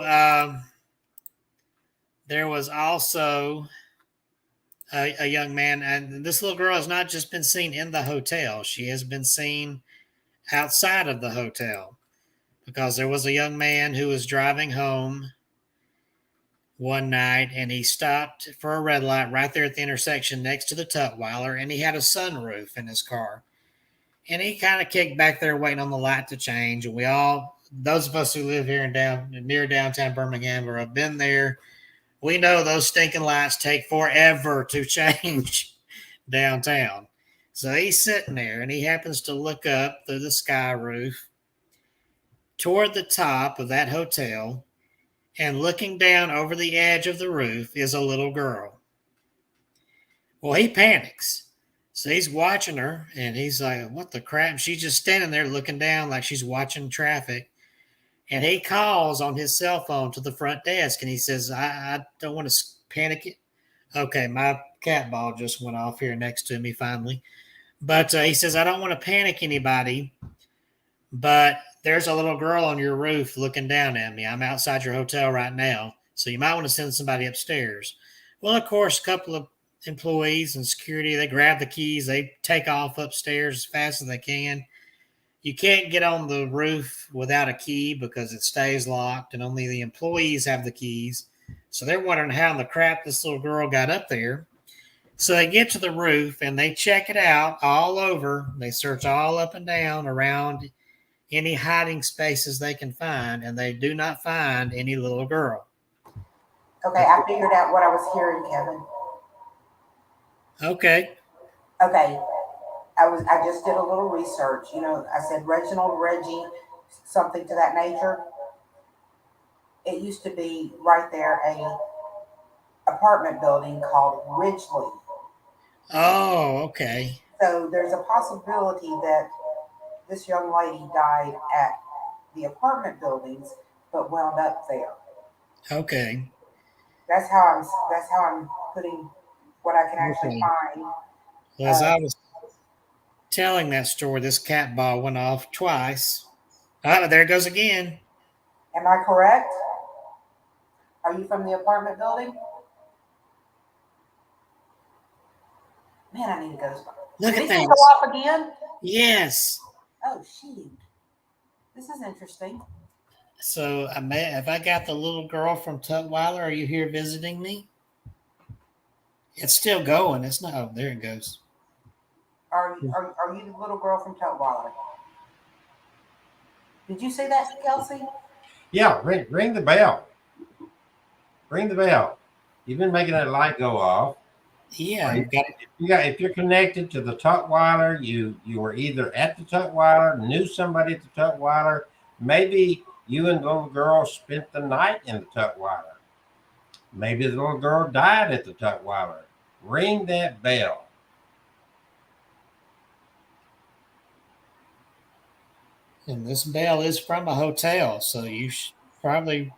there was also a young man, and this little girl has not just been seen in the hotel. She has been seen outside of the hotel, because there was a young man who was driving home one night, and he stopped for a red light right there at the intersection next to the Tutwiler, and he had a sunroof in his car. And he kind of kicked back there waiting on the light to change. And those of us who live here near downtown Birmingham or have been there, we know those stinking lights take forever to change downtown. So he's sitting there, and he happens to look up through the sky roof toward the top of that hotel, and looking down over the edge of the roof is a little girl. Well, he panics. So he's watching her, and he's like, "What the crap?" She's just standing there looking down like she's watching traffic. And he calls on his cell phone to the front desk, and he says, I don't want to panic it. Okay, my cat ball just went off here next to me finally. But he says, "I don't want to panic anybody, but there's a little girl on your roof looking down at me. I'm outside your hotel right now, so you might want to send somebody upstairs." Well, of course, a couple of employees and security, they grab the keys. They take off upstairs as fast as they can. You can't get on the roof without a key because it stays locked, and only the employees have the keys. So they're wondering how in the crap this little girl got up there. So they get to the roof, and they check it out all over. They search all up and down around any hiding spaces they can find, and they do not find any little girl. Okay, I figured out what I was hearing, Kevin. Okay. I just did a little research. I said Reginald, Reggie, something to that nature. It used to be right there a apartment building called Ridgely. Oh, okay. So there's a possibility that this young lady died at the apartment buildings, but wound up there. Okay. That's how I'm putting what I can actually find. Well, as I was telling that story, this cat ball went off twice. Oh, there it goes again. Am I correct? Are you from the apartment building? Man, I need to go. Look at that. Go off again? Yes. Oh, shoot. This is interesting. So have I got the little girl from Tutwiler? Are you here visiting me? It's still going. It's not. Oh, there it goes. Are you the little girl from Tutwiler? Did you say that, Kelsey? Yeah, ring the bell. Ring the bell. You've been making that light go off. Yeah, Right. I've got. If you're connected to the Tutwiler, you were either at the Tutwiler, knew somebody at the Tutwiler. Maybe you and the little girl spent the night in the Tutwiler. Maybe the little girl died at the Tutwiler. Ring that bell. And this bell is from a hotel, so you probably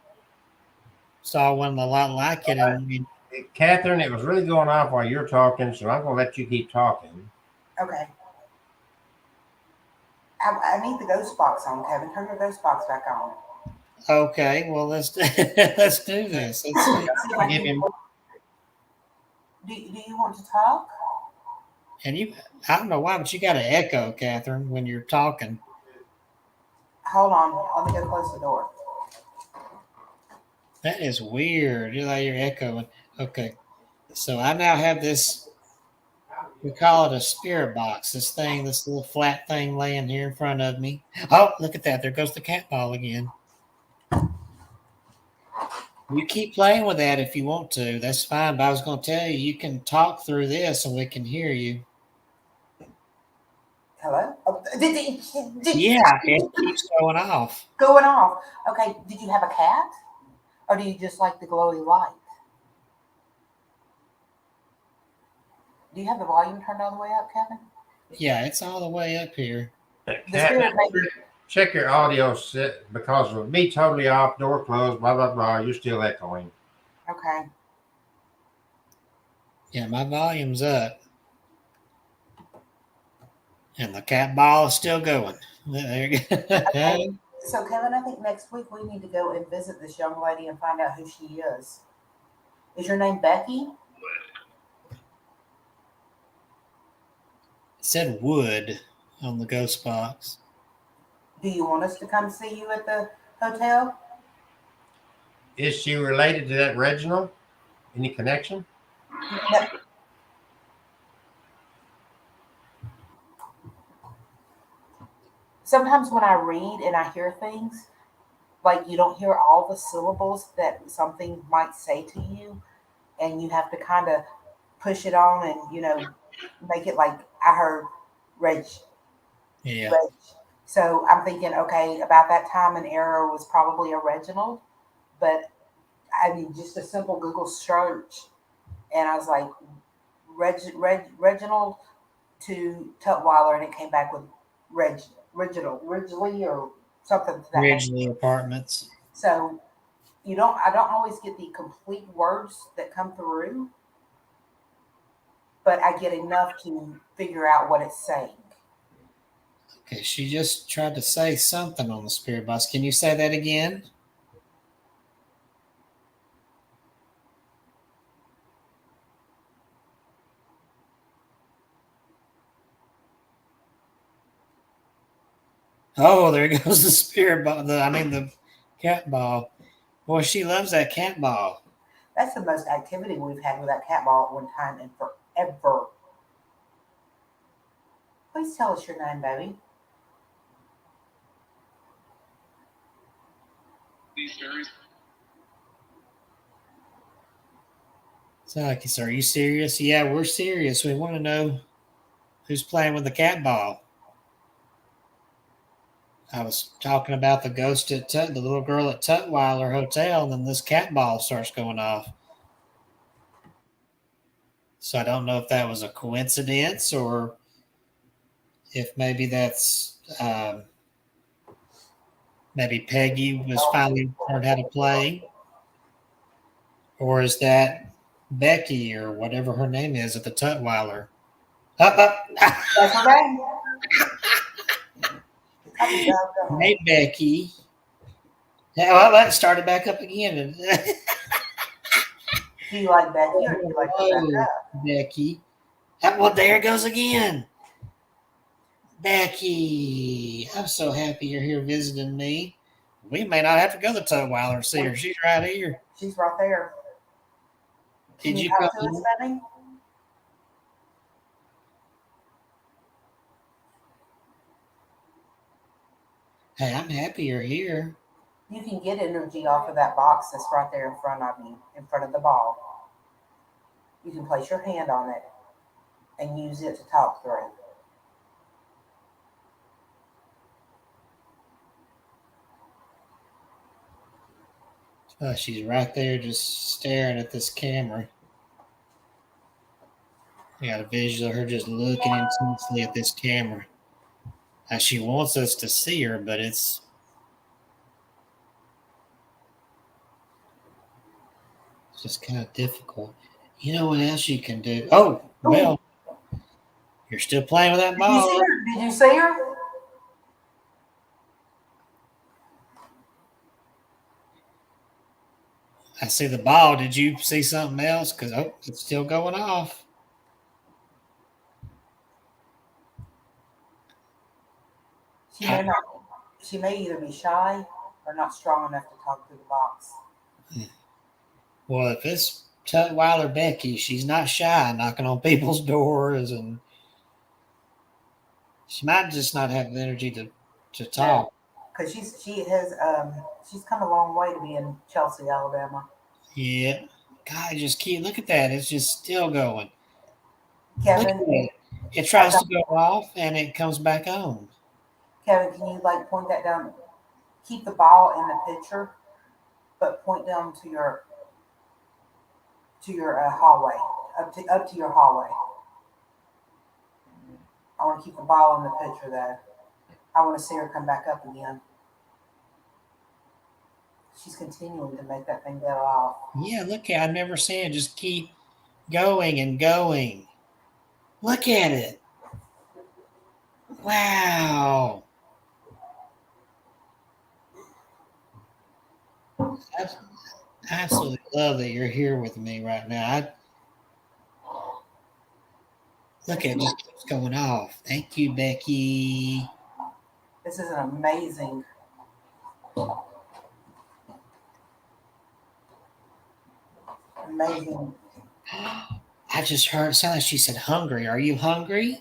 saw one a lot like it. And Catherine, it was really going off while you're talking, so I'm going to let you keep talking. Okay. I need the ghost box on, Kevin. Turn your ghost box back on. okay, well let's let's do this. Let's see. Give him. Do you want to talk? And I don't know why, but you got an echo, Catherine, when you're talking. Hold on. Let me go close the door. That is weird. You're echoing. Okay, so I now have this. We call it a spirit box. This little flat thing laying here in front of me. Oh, look at that. There goes the cat ball again. You keep playing with that if you want to. That's fine. But I was going to tell you, you can talk through this and we can hear you. Hello? Oh, Yeah, it keeps going off. Going off. Okay, did you have a cat? Or do you just like the glowy light? Do you have the volume turned all the way up, Kevin? Yeah, it's all the way up here. Check your audio set because with me totally off, door closed, blah, blah, blah, you're still echoing. Okay. Yeah, my volume's up. And the cat ball is still going. There you go. Okay. So, Kevin, I think next week we need to go and visit this young lady and find out who she is. Is your name Becky? It said wood on the ghost box. Do you want us to come see you at the hotel? Is she related to that Reginald? Any connection? No. Sometimes when I read and I hear things, like you don't hear all the syllables that something might say to you, and you have to kind of push it on and, make it like I heard Reg. Yeah. Reg. So I'm thinking, okay, about that time an error was probably a Reginald, but I mean, just a simple Google search, and I was like, Reginald to Tutwiler, and it came back with Ridgely or something to that. Ridgely Apartments. So I don't always get the complete words that come through, but I get enough to figure out what it's saying. Okay, she just tried to say something on the spirit box. Can you say that again? Oh, there goes the spirit ball. The cat ball. Boy, she loves that cat ball. That's the most activity we've had with that cat ball at one time and forever. Please tell us your name, baby. Sound like are you serious? Yeah, we're serious. We want to know who's playing with the cat ball. I was talking about the ghost at the little girl at Tutwiler Hotel, and then this cat ball starts going off. So I don't know if that was a coincidence or if maybe that's maybe Peggy was finally learned how to play, or is that Becky or whatever her name is at the Tutwiler? That's her name. Hey, Becky. Yeah, well, that started back up again. Do you like Becky or do you like Rebecca? Becky. Well, there it goes again. Becky. I'm so happy you're here visiting me. We may not have to go to the Tutwiler and see her. She's right here. She's right there. Can Did you talk come? to us, Betty? Hey, I'm happy you're here. You can get energy off of that box that's right there in front of you, in front of the ball. You can place your hand on it and use it to talk through. She's right there just staring at this camera. I got a visual of her just looking intensely at this camera. She wants us to see her, but it's just kind of difficult. You know what else you can do? Oh, well, you're still playing with that ball. Did you see her? I see the ball. Did you see something else? Because it's still going off. She may either be shy or not strong enough to talk through the box. Well, if it's Tutwiler Becky, she's not shy knocking on people's doors, and she might just not have the energy to talk. Because she's come a long way to be in Chelsea, Alabama. Yeah. God, look at that. It's just still going. Kevin, it tries to go off and it comes back on. Kevin, can you point that down? Keep the ball in the picture, but point down to your hallway, up to your hallway. I want to keep the ball in the picture though. I want to see her come back up again. She's continuing to make that thing go off. Yeah, look at it. I've never seen it just keep going and going. Look at it. Wow. I absolutely love that you're here with me right now. Look at it, just keeps going off. Thank you, Becky. This is an amazing. Amazing. I just heard it sound like she said hungry. Are you hungry?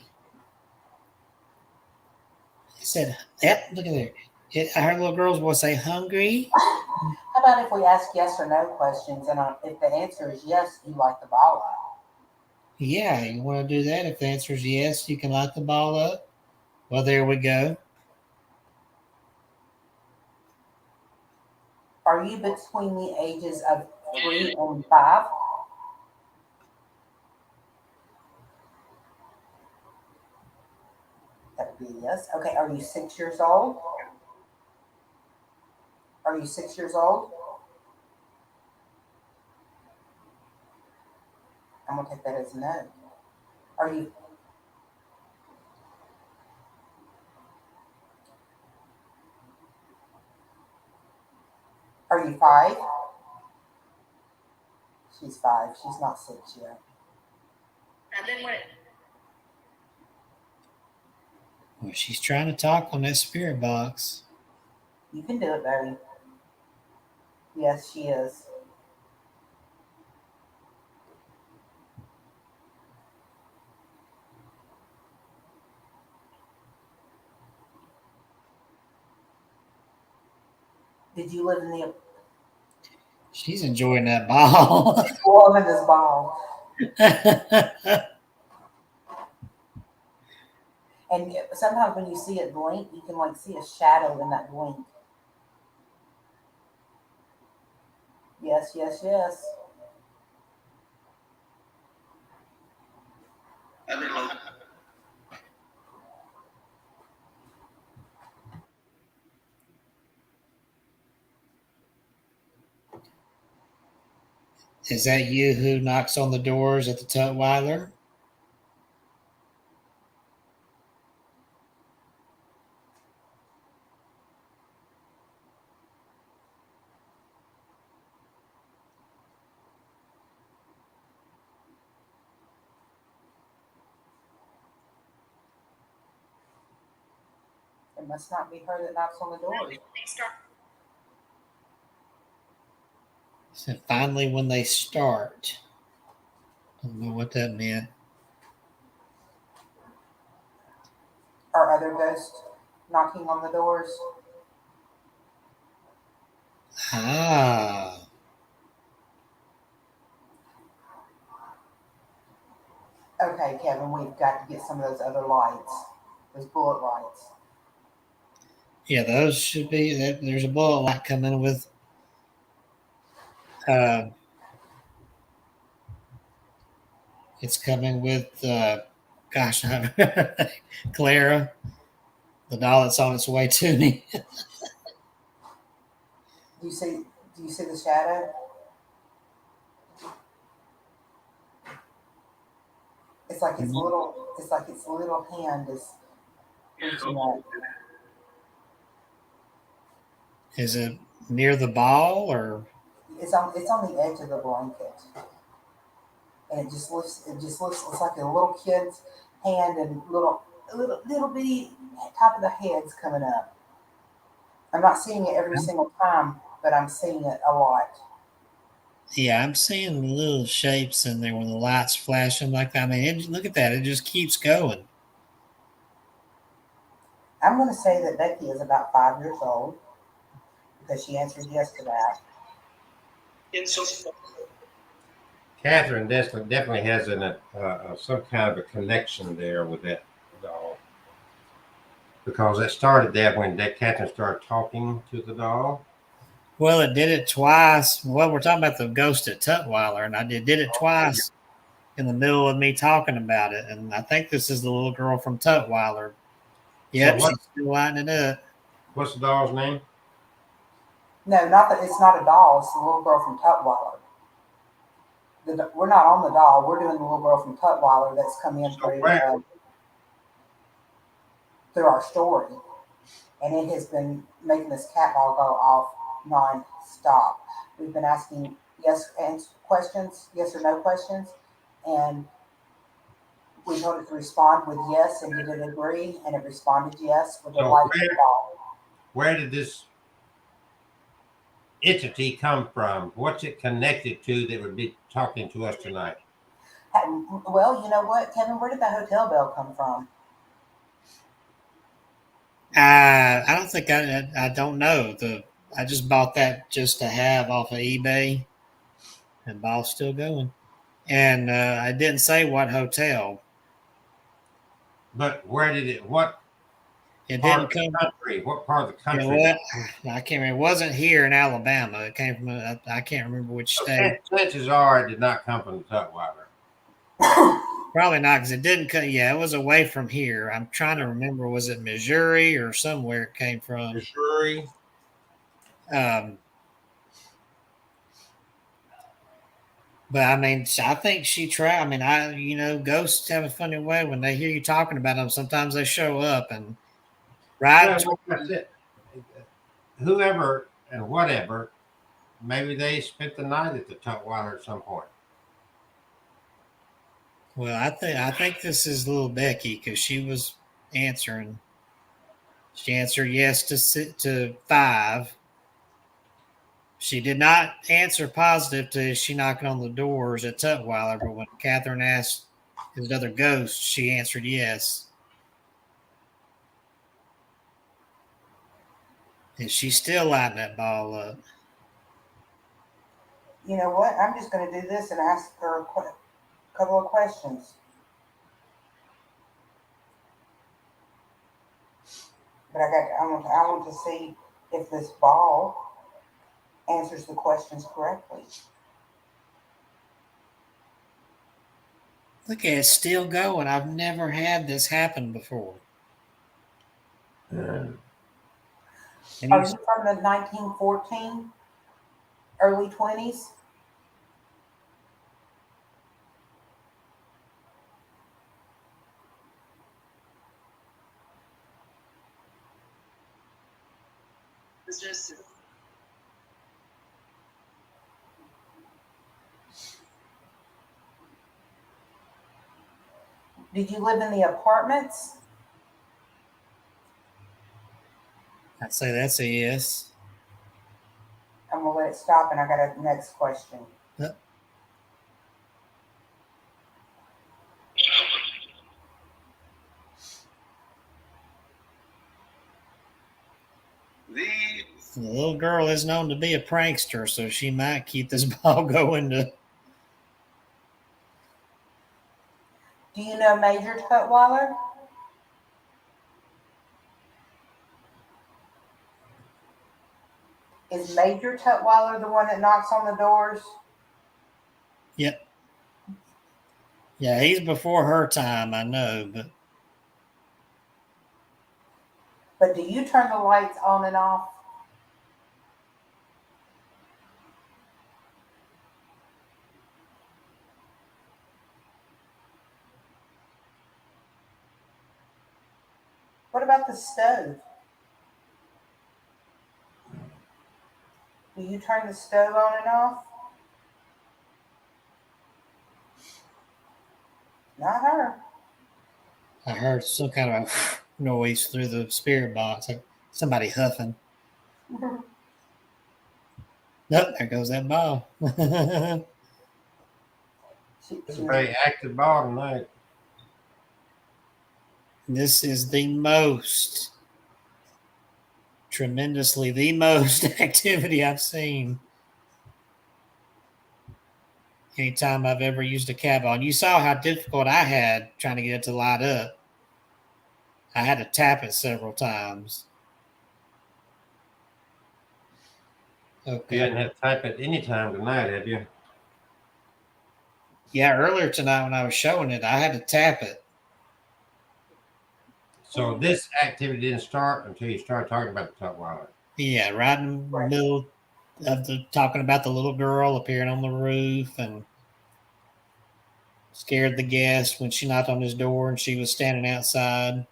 She said, yep, look at there. I heard little girls will say hungry. How about if we ask yes or no questions, and if the answer is yes, you light the ball up? Yeah, you want to do that? If the answer is yes, you can light the ball up. Well, there we go. Are you between the ages of 3 and 5? That would be yes. Okay, are you 6 years old? Are you 6 years old? I'm going to take that as no. Are you? Are you 5? She's 5. She's not 6 yet. And then when Well, she's trying to talk on that spirit box. You can do it, baby. Yes, she is. Did you live in the? She's enjoying that ball. Loving this ball. And sometimes when you see it blink, you can see a shadow in that blink. Yes, yes, yes. Is that you who knocks on the doors at the Tutwiler? It must not be her that knocks on the door. they start So finally, when they start, I don't know what that meant. Are other ghosts knocking on the doors? Ah, Okay, Kevin, we've got to get some of those other lights, those bullet lights. yeah, those should be. There's a bullet light coming with. Uh, it's coming with. Gosh, Clara, the doll that's on its way to me. Do you see? Do you see the shadow? It's like its little. It's like its little hand is reaching up. Is it near the ball or? It's on. It's on the edge of the blanket, and it just looks. It just looks. It's like a little kid's hand and little bitty top of the head's coming up. I'm not seeing it every single time, but I'm seeing it a lot. Yeah, I'm seeing little shapes in there when the lights flashing like that. I mean, look at that; it just keeps going. I'm going to say that Becky is about 5 years old because she answered yes to that. Catherine definitely has some kind of a connection there with that doll, because it started that when Catherine started talking to the doll. Well, it did it twice. Well, we're talking about the ghost at Tutwiler, and I did it twice in the middle of me talking about it. And I think this is the little girl from Tutwiler. Yep, So she's still lighting it up. what's the doll's name? No, not that it's not a doll. It's the little girl from Tutwiler. We're not on the doll. We're doing the little girl from Tutwiler that's come in through our story, and it has been making this cat doll go off non-stop. We've been asking yes or no questions, and we told it to respond with yes, and did it agree? And it responded yes with the light of the doll. Where did this entity come from? What's it connected to that would be talking to us tonight? Well, you know what, Kevin? Where did the hotel bell come from? I don't think I don't know. I just bought that just to have off of eBay, and ball's still going. And I didn't say what hotel. But where did it? What It part didn't of the come. country? What part of the You know country? what? I can't remember. It wasn't here in Alabama. It came from I can't remember which state. Chances are it did not come from Tutwiler. Probably not because it didn't come. Yeah, it was away from here. I'm trying to remember. Was it Missouri or somewhere it came from? Missouri. But I mean, I think she tried. I mean, ghosts have a funny way when they hear you talking about them. Sometimes they show up and right. Well, that's it. Whoever and whatever, maybe they spent the night at the Tutwiler at some point. Well, I think this is little Becky because she was answering. She answered yes to 5. She did not answer positive to is she knocking on the doors at Tutwiler, but when Catherine asked is it other ghosts, she answered yes. And she's still lighting that ball up. You know what? I'm just going to do this and ask her a couple of questions. But I want to see if this ball answers the questions correctly. Look at it, still going. I've never had this happen before. Are you from the 1914, early 20s? Did you live in the apartments? I'd say that's a yes. I'm gonna let it stop, and I got a next question. Yep. The little girl is known to be a prankster, so she might keep this ball going to. Do you know Major Tutwiler? Is Major Tutwiler the one that knocks on the doors? Yep. Yeah, he's before her time, I know, But do you turn the lights on and off? What about the stove? Do you turn the stove on and off? Not her. I heard some kind of noise through the spirit box, like somebody huffing. Nope, there goes that ball. It's a very active ball tonight. This is the most activity I've seen anytime I've ever used a cat ball. And you saw how difficult I had trying to get it to light up. I had to tap it several times. Okay. You hadn't had to type it any time tonight, have you? Yeah, earlier tonight when I was showing it, I had to tap it. So this activity didn't start until you started talking about the Tutwiler. Yeah, right in the middle of the talking about the little girl appearing on the roof and scared the guest when she knocked on his door and she was standing outside.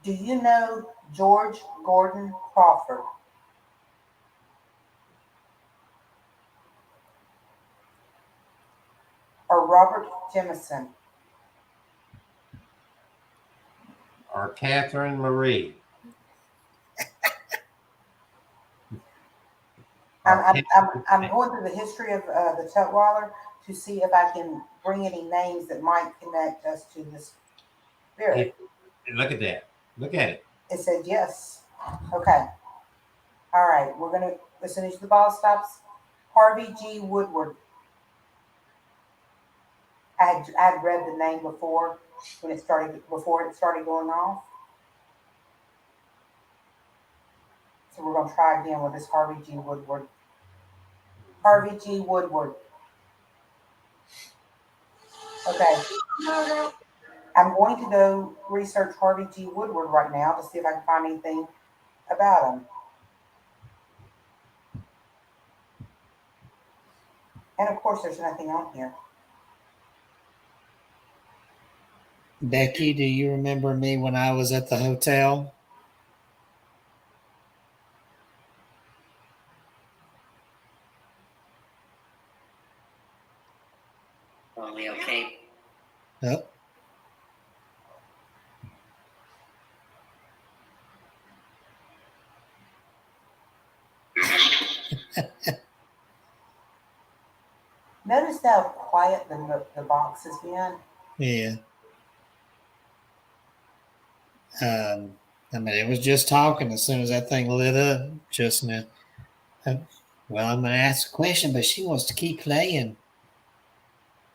Do you know George Gordon Crawford? Or Robert Jemison? Or Catherine Marie? I'm going through the history of the Tutwiler to see if I can bring any names that might connect us to this spirit. Hey, look at that. Look at it. It said yes. Okay. All right. We're going to, as soon as the ball stops, Harvey G. Woodward. I had read the name before it started going off. So we're going to try again with this Harvey G. Woodward. Harvey G. Woodward. Okay. I'm going to go research Harvey G. Woodward right now to see if I can find anything about him. And of course, there's nothing on here. Becky, do you remember me when I was at the hotel? Are we okay? Nope. Notice how quiet the box has been. Yeah. I mean, it was just talking as soon as that thing lit up just now. Well, I'm going to ask a question, but she wants to keep playing.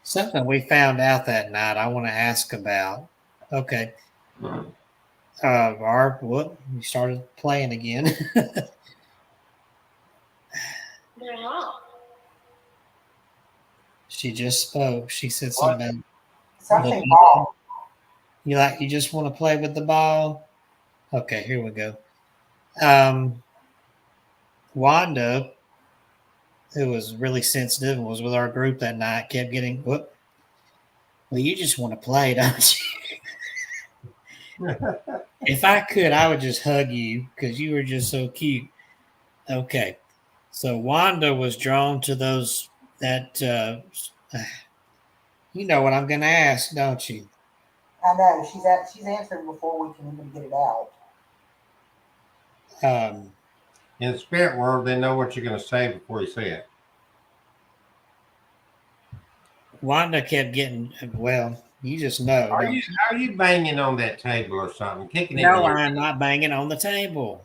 Something we found out that night I want to ask about. Okay. Whoop, you started playing again. She just spoke. She said something. Something ball. You just want to play with the ball? Okay, here we go. Wanda, who was really sensitive and was with our group that night, kept getting, whoop. Well, you just want to play, don't you? If I could, I would just hug you because you were just so cute. Okay. So Wanda was drawn to those that, you know what I'm going to ask, don't you? I know. She's answered before we can even get it out. In the spirit world, they know what you're going to say before you say it. Wanda kept getting, well, you just know. Are Don't you you? are you banging on that table or something? Kicking it? No, I'm not banging on the table.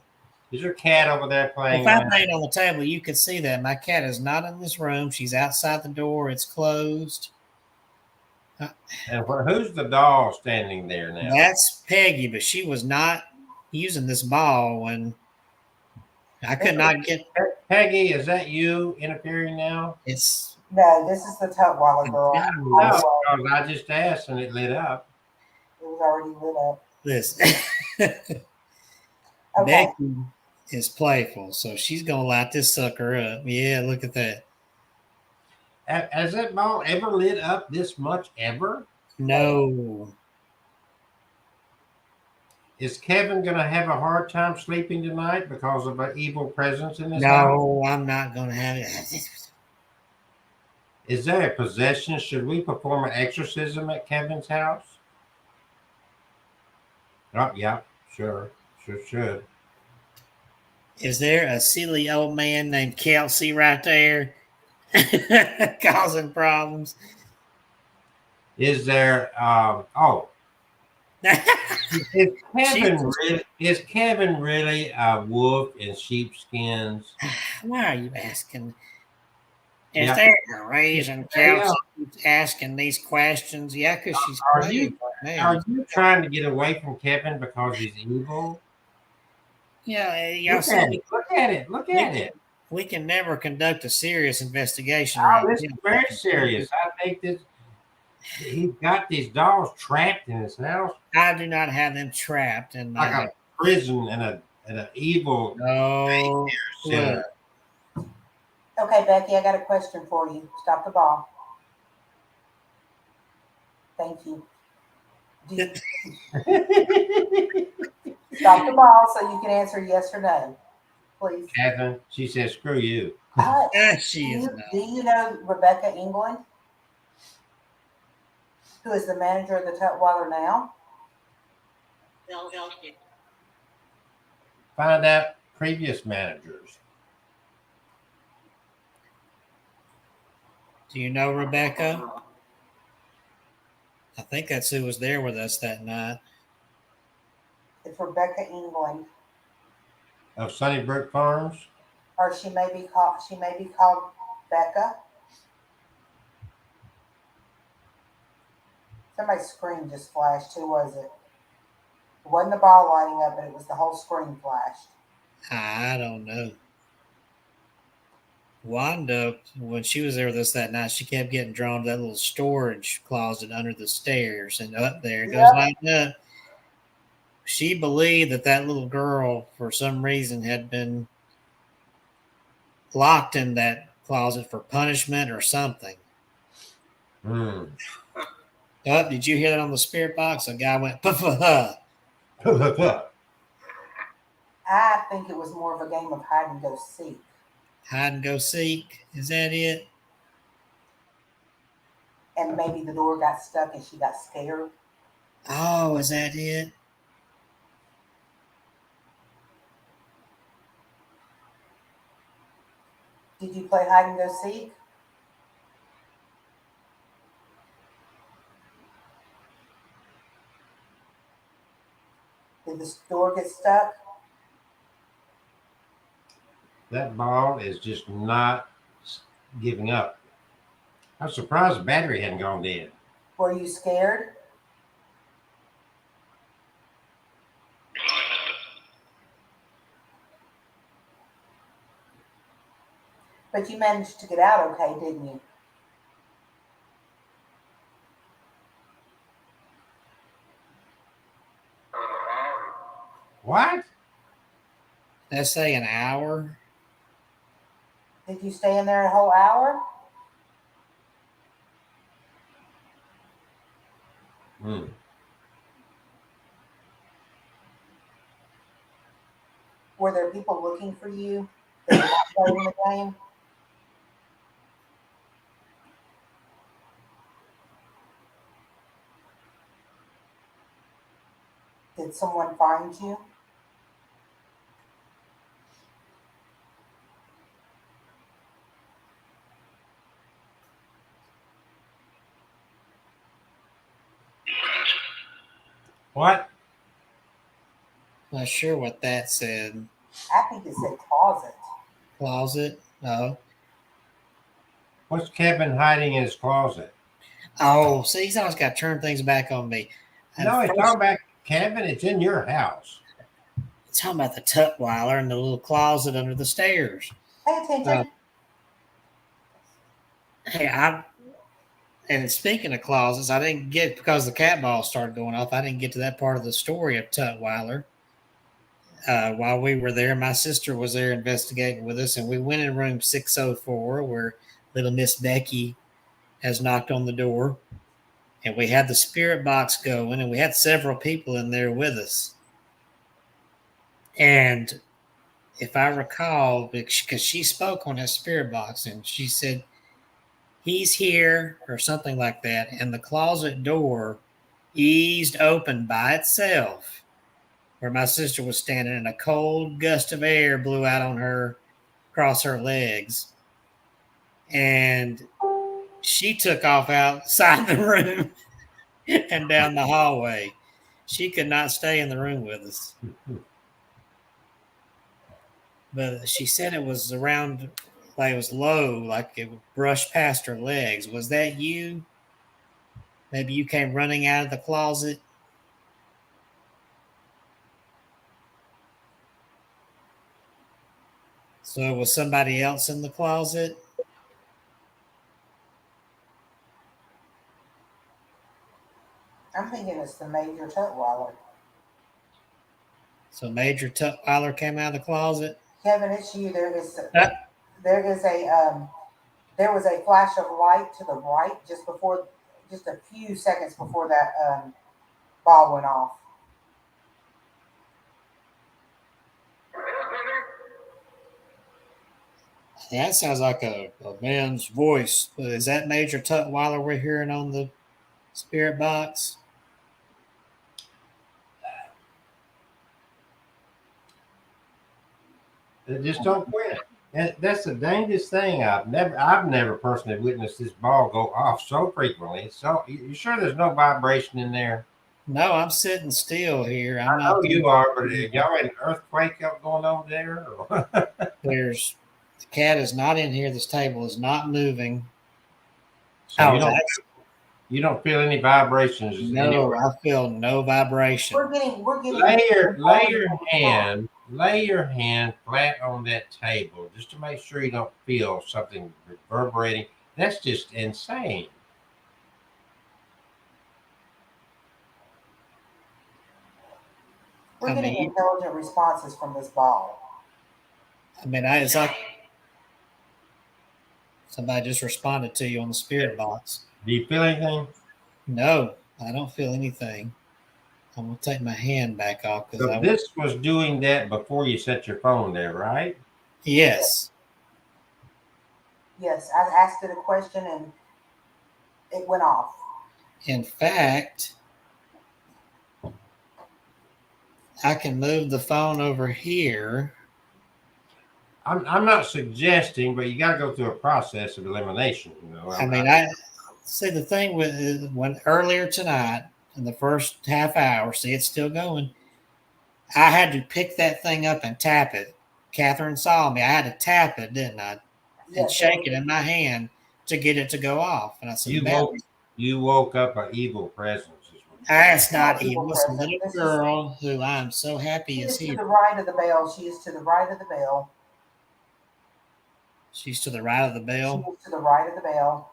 Is your cat over there playing? If I banged on the table, you could see that. My cat is not in this room. She's outside the door. It's closed. And who's the doll standing there now? That's Peggy, but she was not using this ball when I could not get Peggy, is that you interfering now? it's. No, this is the Tutwiler girl. No, because I just asked and it lit up. It was already lit up. This Okay. Becky is playful, so she's gonna light this sucker up. Yeah, look at that. Has that ball ever lit up this much ever? No, Is Kevin going to have a hard time sleeping tonight because of an evil presence in his house? no, I'm not gonna have it. Is there a possession? Should we perform an exorcism at Kevin's house? Oh, yeah, sure should. Is there a silly old man named Kelsey right there causing problems? Is there? Is Kevin really a wolf in sheepskins? Why are you asking? Is Yeah. there a reason Yeah. Kelsey keeps asking these questions? Yeah, because she's Are playing you- right now. Are you trying to get away from Kevin because he's evil? Yeah, y'all Look said at it! Look at it! Look at it! we can never conduct a serious investigation. Oh, around this is him. very serious. I think that he's got these dolls trapped in his house I do not have them trapped in my like a prison and an evil no. center. Okay, Becky, I got a question for you. Stop the ball. Thank you. Stop the ball so you can answer yes or no, please. Catherine, she says, "Screw you." She is not. Do you know Rebecca England, who is the manager of the Tutwiler now? Find out previous managers. Do you know Rebecca? I think that's who was there with us that night. It's Rebecca England, Of Sunnybrook Farms. or she may be called Becca. Somebody's screen just flashed. Who was it? It wasn't the ball lighting up, but it was the whole screen flashed. I don't know. Wanda, when she was there with us that night, she kept getting drawn to that little storage closet under the stairs, and up there it goes lighting up. She believed that little girl, for some reason, had been locked in that closet for punishment or something. Hmm. Oh, did you hear that on the spirit box? A guy went, "Puh-puh-huh." I think it was more of a game of hide and go seek. Hide and go seek. Is that it? And maybe the door got stuck and she got scared. Oh, is that it? Did you play hide and go seek? Did the door get stuck? That ball is just not giving up. I'm surprised the battery hadn't gone dead. Were you scared? But you managed to get out okay, didn't you? What? Let's say an hour. Did you stay in there a whole hour? Hmm. Were there people looking for you that were not playing the game? Did someone find you? What? Not sure what that said. I think it said closet. Closet? No. What's Kevin hiding in his closet? Oh, see, he's always got to turn things back on me. No, it's talking about Kevin. It's in your house. It's talking about the Tutwiler in the little closet under the stairs. Pay attention. Hey, and speaking of closets, I didn't get, because the cat ball started going off, I didn't get to that part of the story of Tutwiler. While we were there, my sister was there investigating with us, and we went in room 604 where little Miss Becky has knocked on the door. And we had the spirit box going, and we had several people in there with us. And if I recall, because she spoke on that spirit box, and she said, "He's here," or something like that. And the closet door eased open by itself where my sister was standing, and a cold gust of air blew out on her across her legs. And she took off outside the room and down the hallway. She could not stay in the room with us. But she said it was around, like it was low, like it brushed past her legs. Was that you? Maybe you came running out of the closet? So it was somebody else in the closet? I'm thinking it's the Major Tutwiler. So Major Tutwiler came out of the closet? Kevin, it's you. There was a flash of light to the right just a few seconds before that ball went off. That sounds like a man's voice. Is that Major Tutwiler we're hearing on the spirit box? Just don't quit. And that's the dangerous thing. I've never personally witnessed this ball go off so frequently. So you sure there's no vibration in there? No, I'm sitting still here. I know you are, but y'all had an earthquake going over there? The cat is not in here. This table is not moving. So you don't feel any vibrations? No, anywhere. I feel no vibration. We're getting. Lay your hand flat on that table just to make sure you don't feel something reverberating. That's just insane. We're getting intelligent responses from this ball. I mean, it's like somebody just responded to you on the spirit box. Do you feel anything? No, I don't feel anything. I'm going to take my hand back off. So this was doing that before you set your phone there, right? Yes. Yes, I asked it a question and it went off. In fact, I can move the phone over here. I'm not suggesting, but you got to go through a process of elimination. I see the thing with when earlier tonight in the first half hour, see it's still going. I had to pick that thing up and tap it. Catherine saw me. I had to tap it, didn't I? And shake it in my hand to get it to go off. And I said, you woke up an evil presence. That's not evil. It's a little girl who I'm so happy is here. To the right of the bell. She is to the right of the bell. She's to the right of the bell. She is to the right of the bell.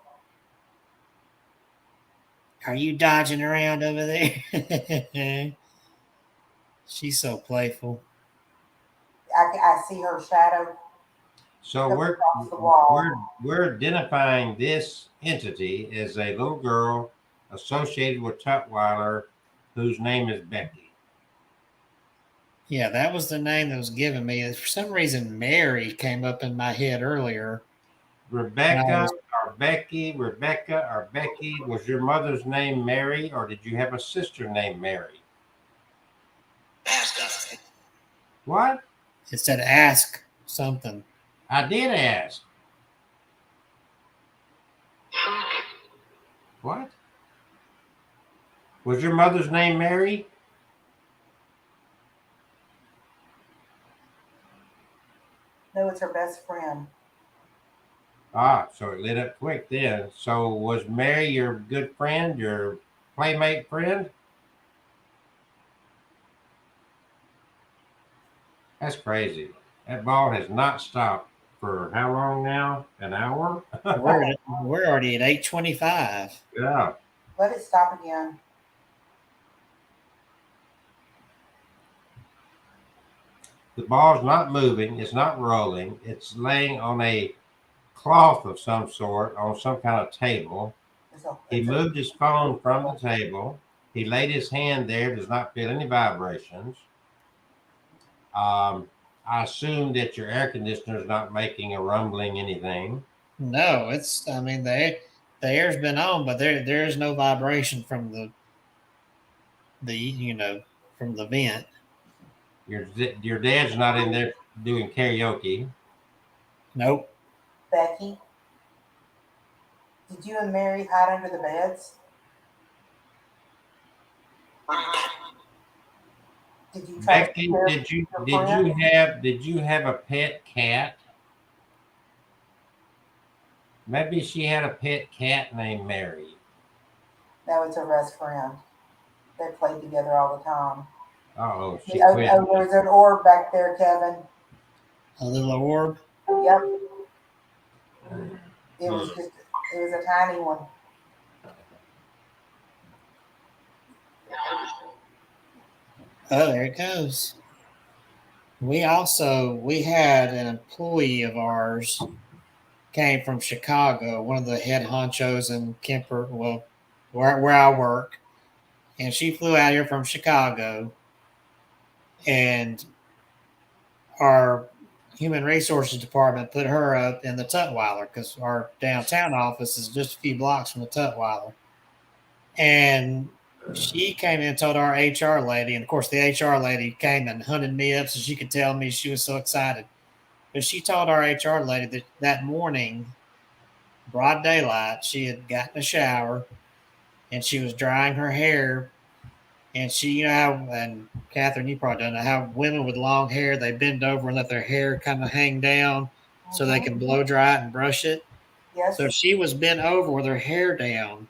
Are you dodging around over there? She's so playful. I see her shadow. So we're identifying this entity as a little girl associated with Tutwiler, whose name is Becky. Yeah, that was the name that was given me. For some reason, Mary came up in my head earlier. Rebecca or Becky, was your mother's name Mary, or did you have a sister named Mary? What? It said ask something. I did ask. What? Was your mother's name Mary? No, it's her best friend. Ah, so it lit up quick then. So was Mary your good friend, your playmate friend? That's crazy. That ball has not stopped for how long now? An hour? We're already at 8:25. Yeah. Let it stop again. The ball's not moving. It's not rolling. It's laying on a cloth of some sort on some kind of table. He moved his phone from the table. He laid his hand there, does not feel any vibrations. I assume that your air conditioner is not making a rumbling anything. No, it's. I mean, the air's been on, but there's no vibration from the from the vent. Your dad's not in there doing karaoke. Nope. Becky, did you and Mary hide under the beds? Did you try Becky, to did you have a pet cat? Maybe she had a pet cat named Mary. No, it's her best friend. They played together all the time. Oh, she Oh, quit. there's an orb back there, Kevin. A little orb. Yep. It was a tiny one. Oh, there it goes. We had an employee of ours came from Chicago, one of the head honchos in Kemper, well, where I work, and she flew out here from Chicago, and our human resources department put her up in the Tutwiler because our downtown office is just a few blocks from the Tutwiler. And she came in and told our HR lady, and of course the HR lady came and hunted me up so she could tell me she was so excited. But she told our HR lady that morning, broad daylight, she had gotten a shower and she was drying her hair. And she, and Catherine, you probably don't know how women with long hair, they bend over and let their hair kind of hang down so they can blow dry it and brush it. Yes. So she was bent over with her hair down.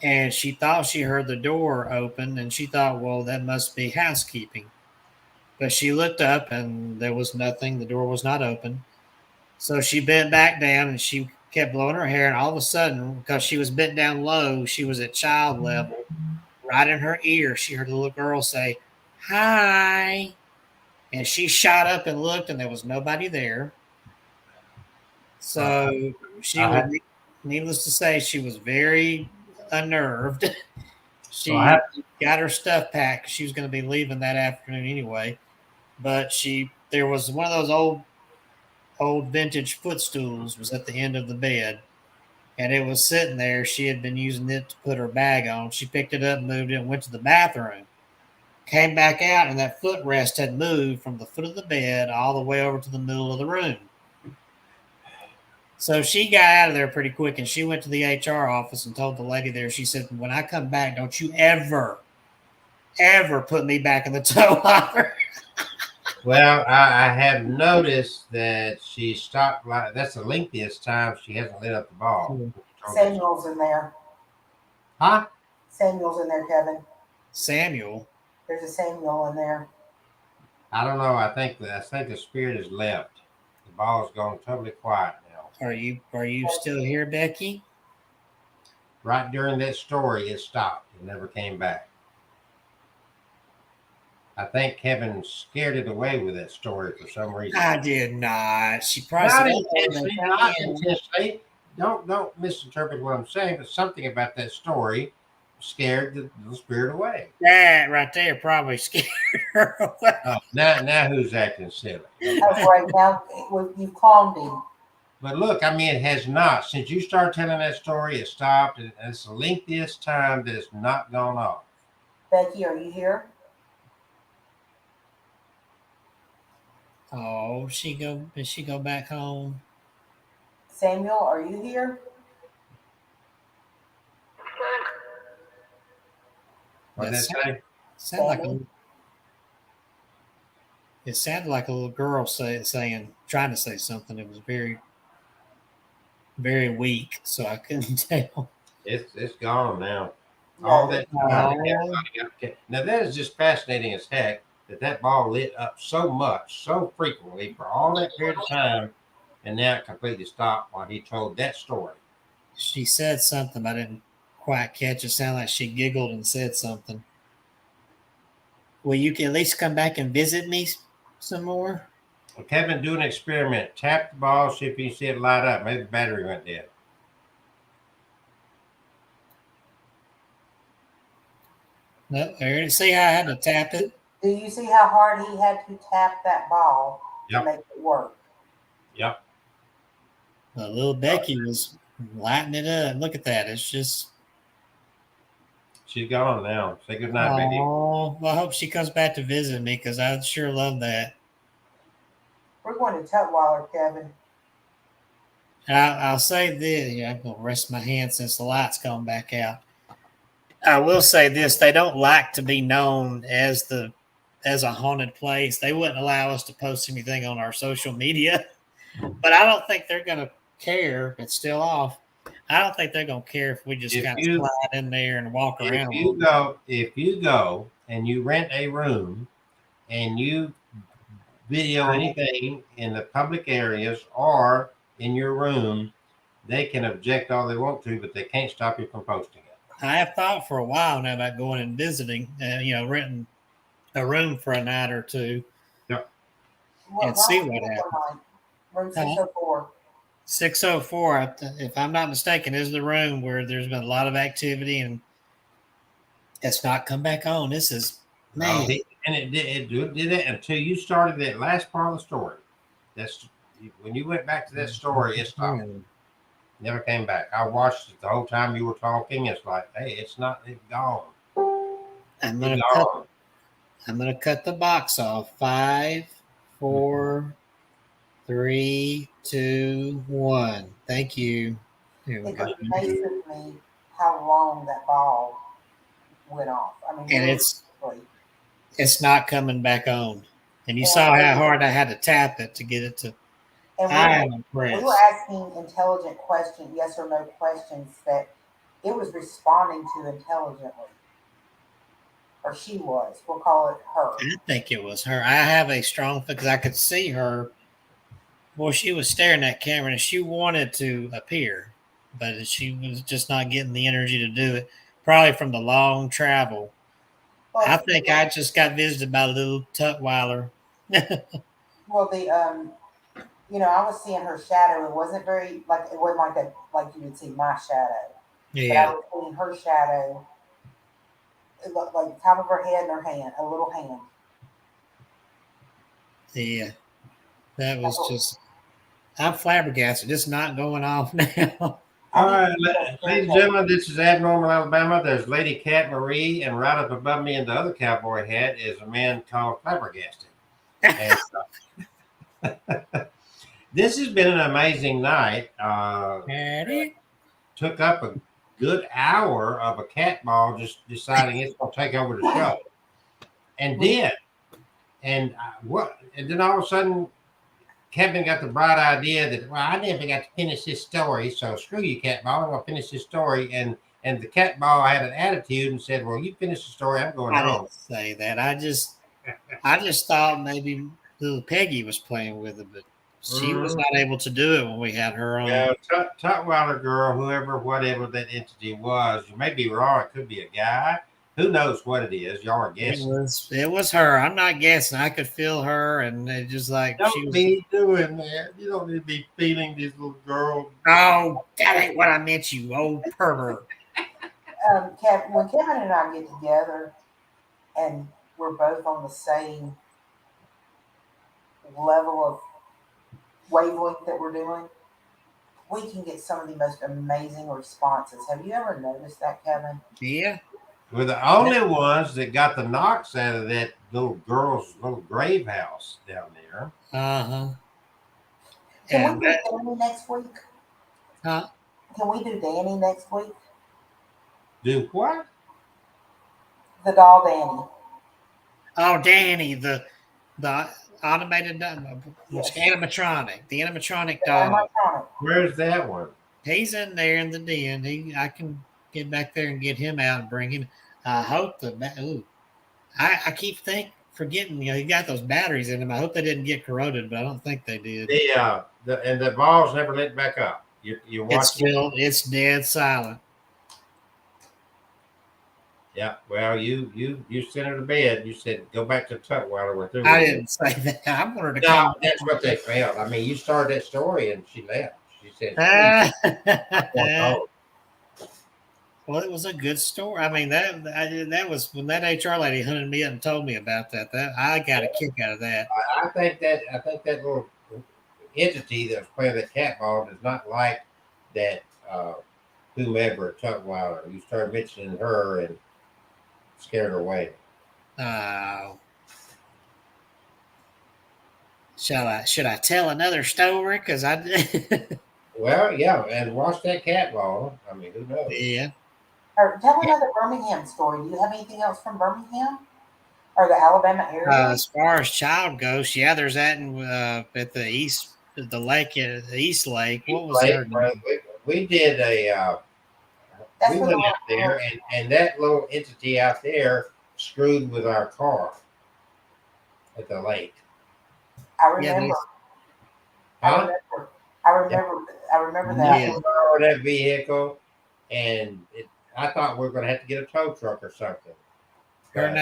And she thought she heard the door open and she thought, well, that must be housekeeping. But she looked up and there was nothing. The door was not open. So she bent back down and she kept blowing her hair. And all of a sudden, because she was bent down low, she was at child level. Right in her ear, she heard a little girl say, "Hi." And she shot up and looked, and there was nobody there. So she was, needless to say, she was very unnerved. She got her stuff packed. She was going to be leaving that afternoon anyway. But there was one of those old vintage footstools was at the end of the bed. And it was sitting there. She had been using it to put her bag on. She picked it up, moved it, and went to the bathroom. Came back out, and that footrest had moved from the foot of the bed all the way over to the middle of the room. So she got out of there pretty quick, and she went to the HR office and told the lady there, she said, when I come back, don't you ever put me back in the tow hopper. Well, I have noticed that she stopped. That's the lengthiest time she hasn't lit up the ball. Samuel's in there. Huh? Samuel's in there, Kevin. Samuel? There's a Samuel in there. I don't know. I think the spirit has left. The ball's gone totally quiet now. Are you still here, Becky? Right during that story, it stopped. It never came back. I think Kevin scared it away with that story for some reason. I did not. She probably not intentionally. Don't misinterpret what I'm saying, but something about that story scared the spirit away. That right there probably scared her away. Now who's acting silly? That's right. Now you've calmed him. But look, I mean, it has not. Since you started telling that story, it stopped, and it's the lengthiest time that it's not gone off. Becky, are you here? Oh, did she go back home? Samuel, are you here? What did that say? Sound like It sounded like a little girl trying to say something. It was very, very weak, so I couldn't tell. It's gone now. No, All that time, Oh. now that is just fascinating as heck that ball lit up so much, so frequently for all that period of time, and now it completely stopped while he told that story. She said something, I didn't quite catch. It sounded like she giggled and said something. Well, you can at least come back and visit me some more. Well, Kevin, do an experiment. Tap the ball, see if you see it light up. Maybe the battery went dead. No, there. See how I had to tap it? Do you see how hard he had to tap that ball Yep. to make it work? Yep. Little Becky was lighting it up. Look at that. It's just. She's gone now. Say good night, baby. Oh, well, I hope she comes back to visit me because I sure love that. We're going to Tutwiler, Kevin. I'll say this. Yeah, I'm going to rest my hand since the light's gone back out. I will say this: they don't like to be known as a haunted place. They wouldn't allow us to post anything on our social media, but I don't think they're going to care. It's still off. I don't think they're going to care if we just kind of slide in there and walk around. If you go and you rent a room and you video anything in the public areas or in your room, they can object all they want to, but they can't stop you from posting it. I have thought for a while now about going and visiting, renting a room for a night or two. Yep. And see what happens. Room 604. 604, if I'm not mistaken, is the room where there's been a lot of activity and it's not come back on. This is, man. And it did it until you started that last part of the story. That's when you went back to that story, it stopped. Never came back. I watched it the whole time you were talking. It's like, hey, it's gone. I'm gonna cut the box off. 5, 4, 3, 2, 1. Thank you. Here we go. It amazes me how long that ball went off. I mean, and it's not coming back on. And you saw how hard I had to tap it to get it to. I am impressed. We were asking intelligent questions, yes or no questions that it was responding to intelligently. Or she was. We'll call it her. I think it was her. I have a strong because I could see her. Boy, she was staring at camera and she wanted to appear, but she was just not getting the energy to do it. Probably from the long travel. Well, I think I just got visited by a little Tutwiler. Well, I was seeing her shadow. It wasn't very it wasn't like that, like you would see my shadow. Yeah. But I was seeing her shadow. It looked like the top of her head and her hand, a little hand. Yeah. That was just, I'm flabbergasted. It's not going off now. All right, ladies and gentlemen, this is Abnormal Alabama. There's Lady Cat Marie, and right up above me in the other cowboy hat is a man called Flabbergasted. And, this has been an amazing night. Took up a good hour of a cat ball just deciding it's going to take over the show, and did. And then all of a sudden, Kevin got the bright idea that, well, I never got to finish this story, so screw you, cat ball. I'm going to finish this story. And the cat ball had an attitude and said, well, you finish the story. I'm going home. I didn't say that. I just thought maybe little Peggy was playing with it, but she was not able to do it when we had her on. Yeah, Tutwiler girl, whatever that entity was, you may be wrong. It could be a guy. Who knows what it is? Y'all are guessing. It was her. I'm not guessing. I could feel her, and it just like she was doing that. You don't need to be feeling these little girls. Oh, that ain't what I meant, you old pervert. When Kevin and I get together, and we're both on the same level of wavelength that we're doing, we can get some of the most amazing responses. Have you ever noticed that, Kevin? Yeah. We're the only ones that got the knocks out of that little girl's little grave house down there. Uh-huh. Can we do Danny next week? Huh? Can we do Danny next week? Do what? The doll Danny. Oh, Danny, the the automated Yes. animatronic, the animatronic The dog. animatronic. Where's that one? He's in there in the den. I can get back there and get him out and bring him. I hope I keep forgetting. He got those batteries in him. I hope they didn't get corroded, but I don't think they did. The balls never lit back up. You watch it. It's dead silent. Yeah. Well, you sent her to bed. You said go back to Tutwiler with her. I didn't say that. I wanted to No, come. that's what they felt. I mean, you started that story and she left. She said, Well, it was a good story. I mean, that was when that HR lady hunted me up and told me about that. That I got a kick out of that. I think that little entity that was playing the cat ball does not like that whomever at Tutwiler. You started mentioning her and scared her away. Should I tell another story? Because Well, yeah, and watch that cat ball. I mean, who knows? yeah. Or tell another Birmingham story. Do you have anything else from Birmingham or the Alabama area? As far as child goes, yeah, there's that at the east, the lake, East Lake. What was her name? We did we went out there, and that little entity out there screwed with our car at the lake. I remember. Huh? I remember that. Yeah. Borrowed that vehicle, and I thought we were going to have to get a tow truck or something. Her But,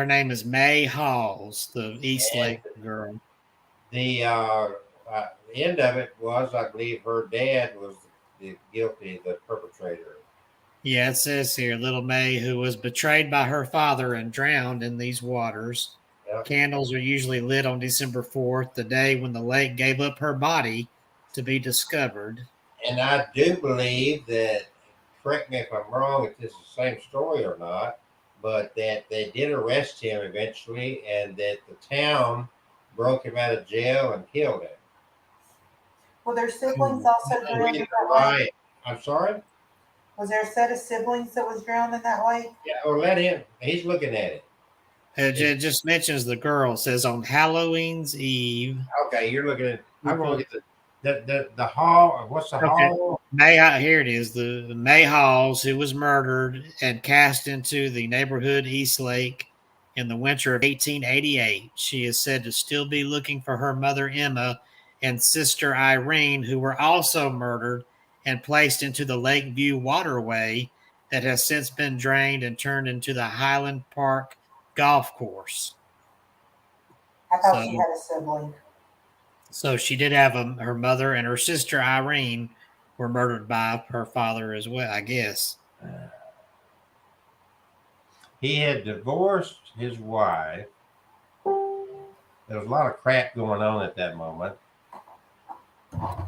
name is May Halls, the East Lake girl. The end of it was, I believe, her dad was the perpetrator. Yeah, it says here, little May, who was betrayed by her father and drowned in these waters. Yep. Candles are usually lit on December 4th, the day when the lake gave up her body to be discovered. And I do believe that, correct me if I'm wrong, if this is the same story or not, but that they did arrest him eventually, and that the town broke him out of jail and killed him. Were their siblings also drowned in that lake? I'm sorry? Was there a set of siblings that was drowned in that lake? Yeah, or let him. He's looking at it. It just mentions the girl. It says on Halloween's Eve. Okay, you're looking at. I'm going to get the hall. What's the hall? Here it is. The May Halls, who was murdered and cast into the neighborhood East Lake in the winter of 1888. She is said to still be looking for her mother Emma and sister Irene, who were also murdered and placed into the Lakeview waterway that has since been drained and turned into the Highland Park golf course. I thought she had a sibling. So she did have her mother, and her sister Irene were murdered by her father as well, I guess. He had divorced his wife. There was a lot of crap going on at that moment. A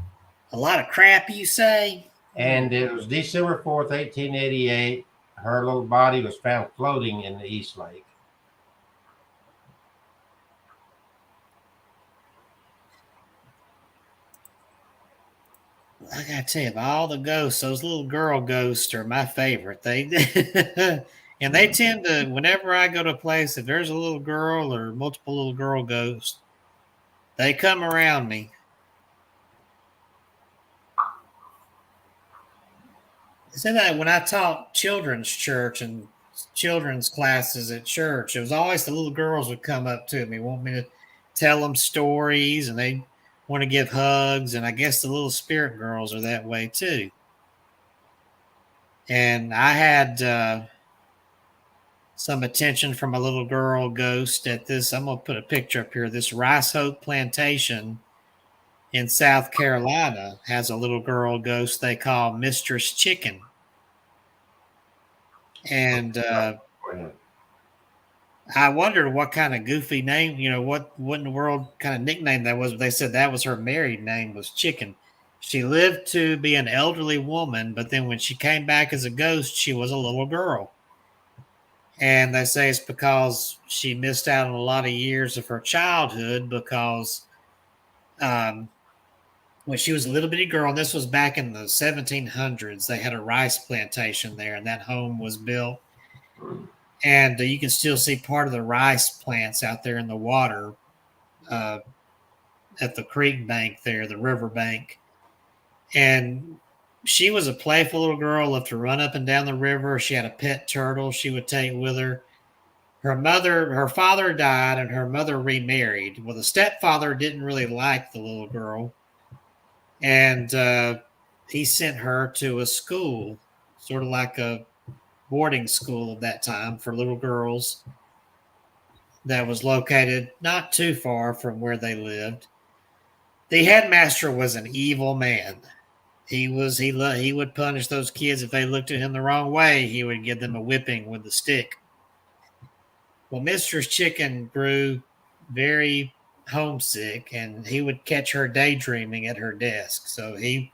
lot of crap, you say? And it was December 4th, 1888. Her little body was found floating in the East Lake. I gotta tell you, of all the ghosts, those little girl ghosts are my favorite. They and they tend to, whenever I go to a place, if there's a little girl or multiple little girl ghosts, they come around me. So that when I taught children's church and children's classes at church, it was always the little girls would come up to me, want me to tell them stories, and they want to give hugs. And I guess the little spirit girls are that way too. And I had some attention from a little girl ghost at this. I'm going to put a picture up here. This Rice Hope Plantation in South Carolina has a little girl ghost they call Mistress Chicken. And I wondered what kind of goofy name, what in the world kind of nickname that was. But they said that was her married name, was Chicken. She lived to be an elderly woman, but then when she came back as a ghost, she was a little girl. And they say it's because she missed out on a lot of years of her childhood because when she was a little bitty girl, and this was back in the 1700s, they had a rice plantation there, and that home was built. and you can still see part of the rice plants out there in the water at the creek bank there, the river bank. And she was a playful little girl, loved to run up and down the river. She had a pet turtle she would take with her. Her father died, and her mother remarried. Well, the stepfather didn't really like the little girl, and he sent her to a school, sort of like a boarding school of that time for little girls, that was located not too far from where they lived. The headmaster was an evil man. He would punish those kids if they looked at him the wrong way. He would give them a whipping with the stick. Well, Mistress Chicken grew very homesick, and he would catch her daydreaming at her desk. So he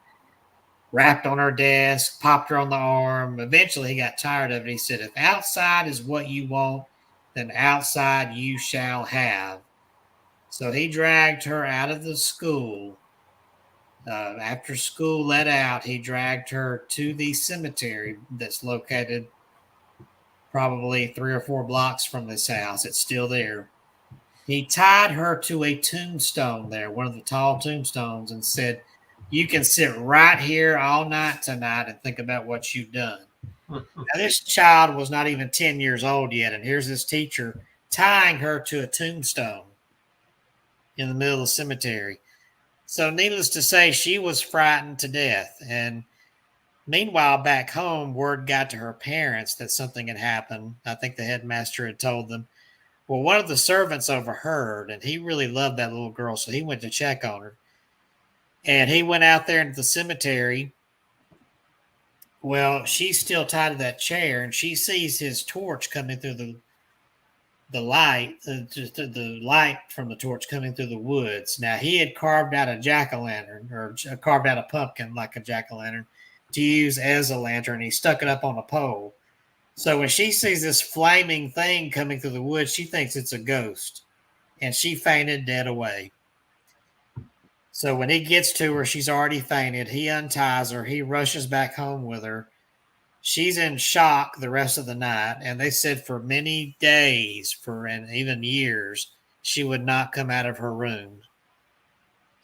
rapped on her desk, popped her on the arm. Eventually, he got tired of it. He said, "If outside is what you want, then outside you shall have." So he dragged her out of the school. After school let out, he dragged her to the cemetery that's located probably 3 or 4 blocks from this house. It's still there. He tied her to a tombstone there, one of the tall tombstones, and said, "You can sit right here all night tonight and think about what you've done." Now, this child was not even 10 years old yet, and here's this teacher tying her to a tombstone in the middle of the cemetery. So needless to say, she was frightened to death. And meanwhile, back home, word got to her parents that something had happened. I think the headmaster had told them. Well, one of the servants overheard, and he really loved that little girl, so he went to check on her. And he went out there into the cemetery. Well, she's still tied to that chair, and she sees his torch coming through the light, the light from the torch coming through the woods. Now, he had carved out a jack-o'-lantern, or carved out a pumpkin like a jack-o'-lantern, to use as a lantern. He stuck it up on a pole. So when she sees this flaming thing coming through the woods, she thinks it's a ghost, and she fainted dead away. So when he gets to her, she's already fainted. He unties her. He rushes back home with her. She's in shock the rest of the night, and they said for many days, and even years, she would not come out of her room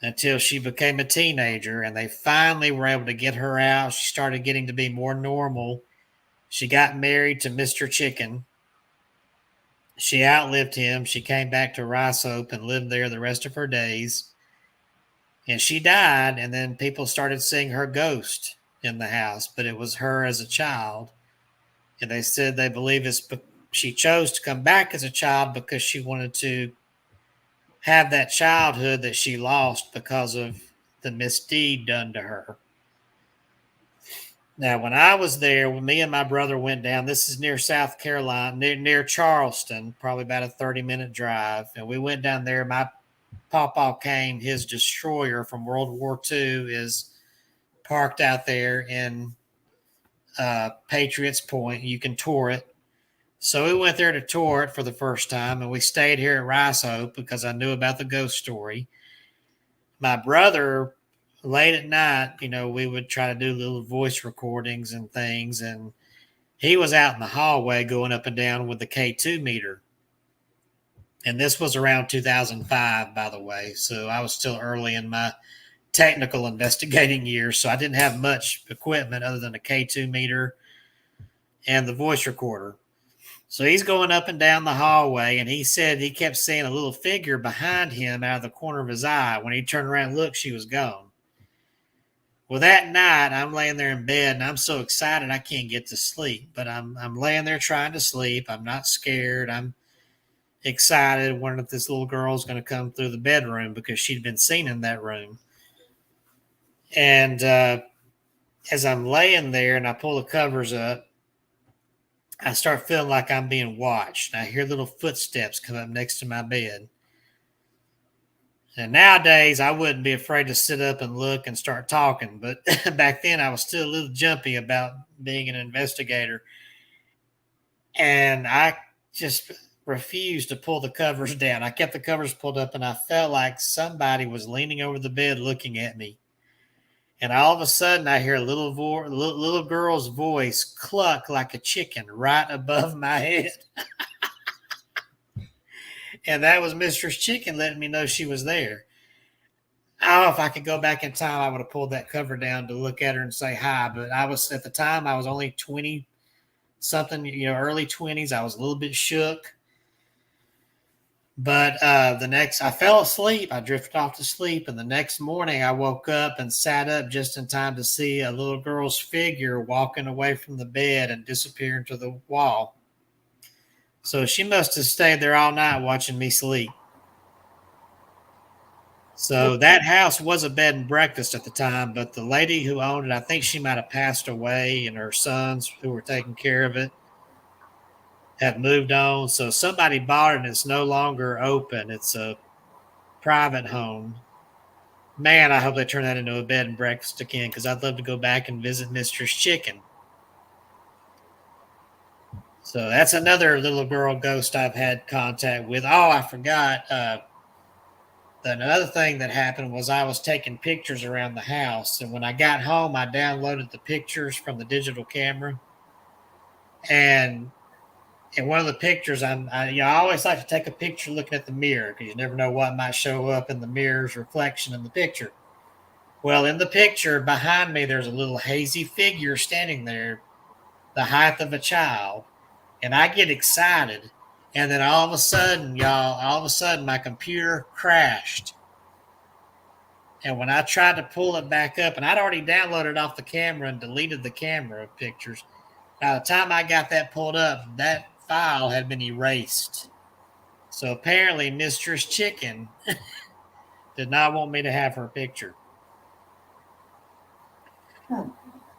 until she became a teenager, and they finally were able to get her out. She started getting to be more normal. She got married to Mr. Chicken. She outlived him. She came back to Rice Hope and lived there the rest of her days. And she died, and then people started seeing her ghost in the house, but it was her as a child. And they said they believe she chose to come back as a child because she wanted to have that childhood that she lost because of the misdeed done to her. Now, when I was there, when me and my brother went down, this is near South Carolina, near Charleston, probably about a 30-minute drive. And we went down there. My Pawpaw Cane, his destroyer from World War II, is parked out there in Patriots Point. You can tour it. So we went there to tour it for the first time, and we stayed here at Rice Hope because I knew about the ghost story. My brother, late at night, we would try to do little voice recordings and things, and he was out in the hallway going up and down with the K2 meter. And this was around 2005, by the way, so I was still early in my technical investigating years, so I didn't have much equipment other than a K2 meter and the voice recorder. So he's going up and down the hallway, and he said he kept seeing a little figure behind him out of the corner of his eye. When he turned around and looked, she was gone. Well, that night, I'm laying there in bed, and I'm so excited I can't get to sleep. But I'm laying there trying to sleep. I'm not scared. I'm excited, wondering if this little girl's going to come through the bedroom because she'd been seen in that room. And as I'm laying there and I pull the covers up, I start feeling like I'm being watched. I hear little footsteps come up next to my bed. And nowadays, I wouldn't be afraid to sit up and look and start talking. But back then, I was still a little jumpy about being an investigator. And I just refused to pull the covers down. I kept the covers pulled up, and I felt like somebody was leaning over the bed looking at me. And all of a sudden, I hear a little girl's voice cluck like a chicken right above my head. And that was Mistress Chicken letting me know she was there. I don't know if I could go back in time, I would have pulled that cover down to look at her and say hi. But I was, at the time, I was only 20 something, early 20s. I was a little bit shook. But I fell asleep. I drifted off to sleep. And the next morning, I woke up and sat up just in time to see a little girl's figure walking away from the bed and disappear into the wall. So she must have stayed there all night watching me sleep. So that house was a bed and breakfast at the time, but the lady who owned it, I think she might have passed away, and her sons who were taking care of it have moved on. So somebody bought it and it's no longer open. It's a private home. Man, I hope they turn that into a bed and breakfast again, because I'd love to go back and visit Mistress Chicken. So that's another little girl ghost I've had contact with. Oh, I forgot. Another thing that happened was I was taking pictures around the house, and when I got home, I downloaded the pictures from the digital camera. And in one of the pictures, I always like to take a picture looking at the mirror, because you never know what might show up in the mirror's reflection in the picture. Well, in the picture behind me, there's a little hazy figure standing there, the height of a child, and I get excited. And then all of a sudden, my computer crashed. And when I tried to pull it back up, and I'd already downloaded off the camera and deleted the camera pictures, by the time I got that pulled up, that file had been erased. So apparently Mistress Chicken did not want me to have her picture.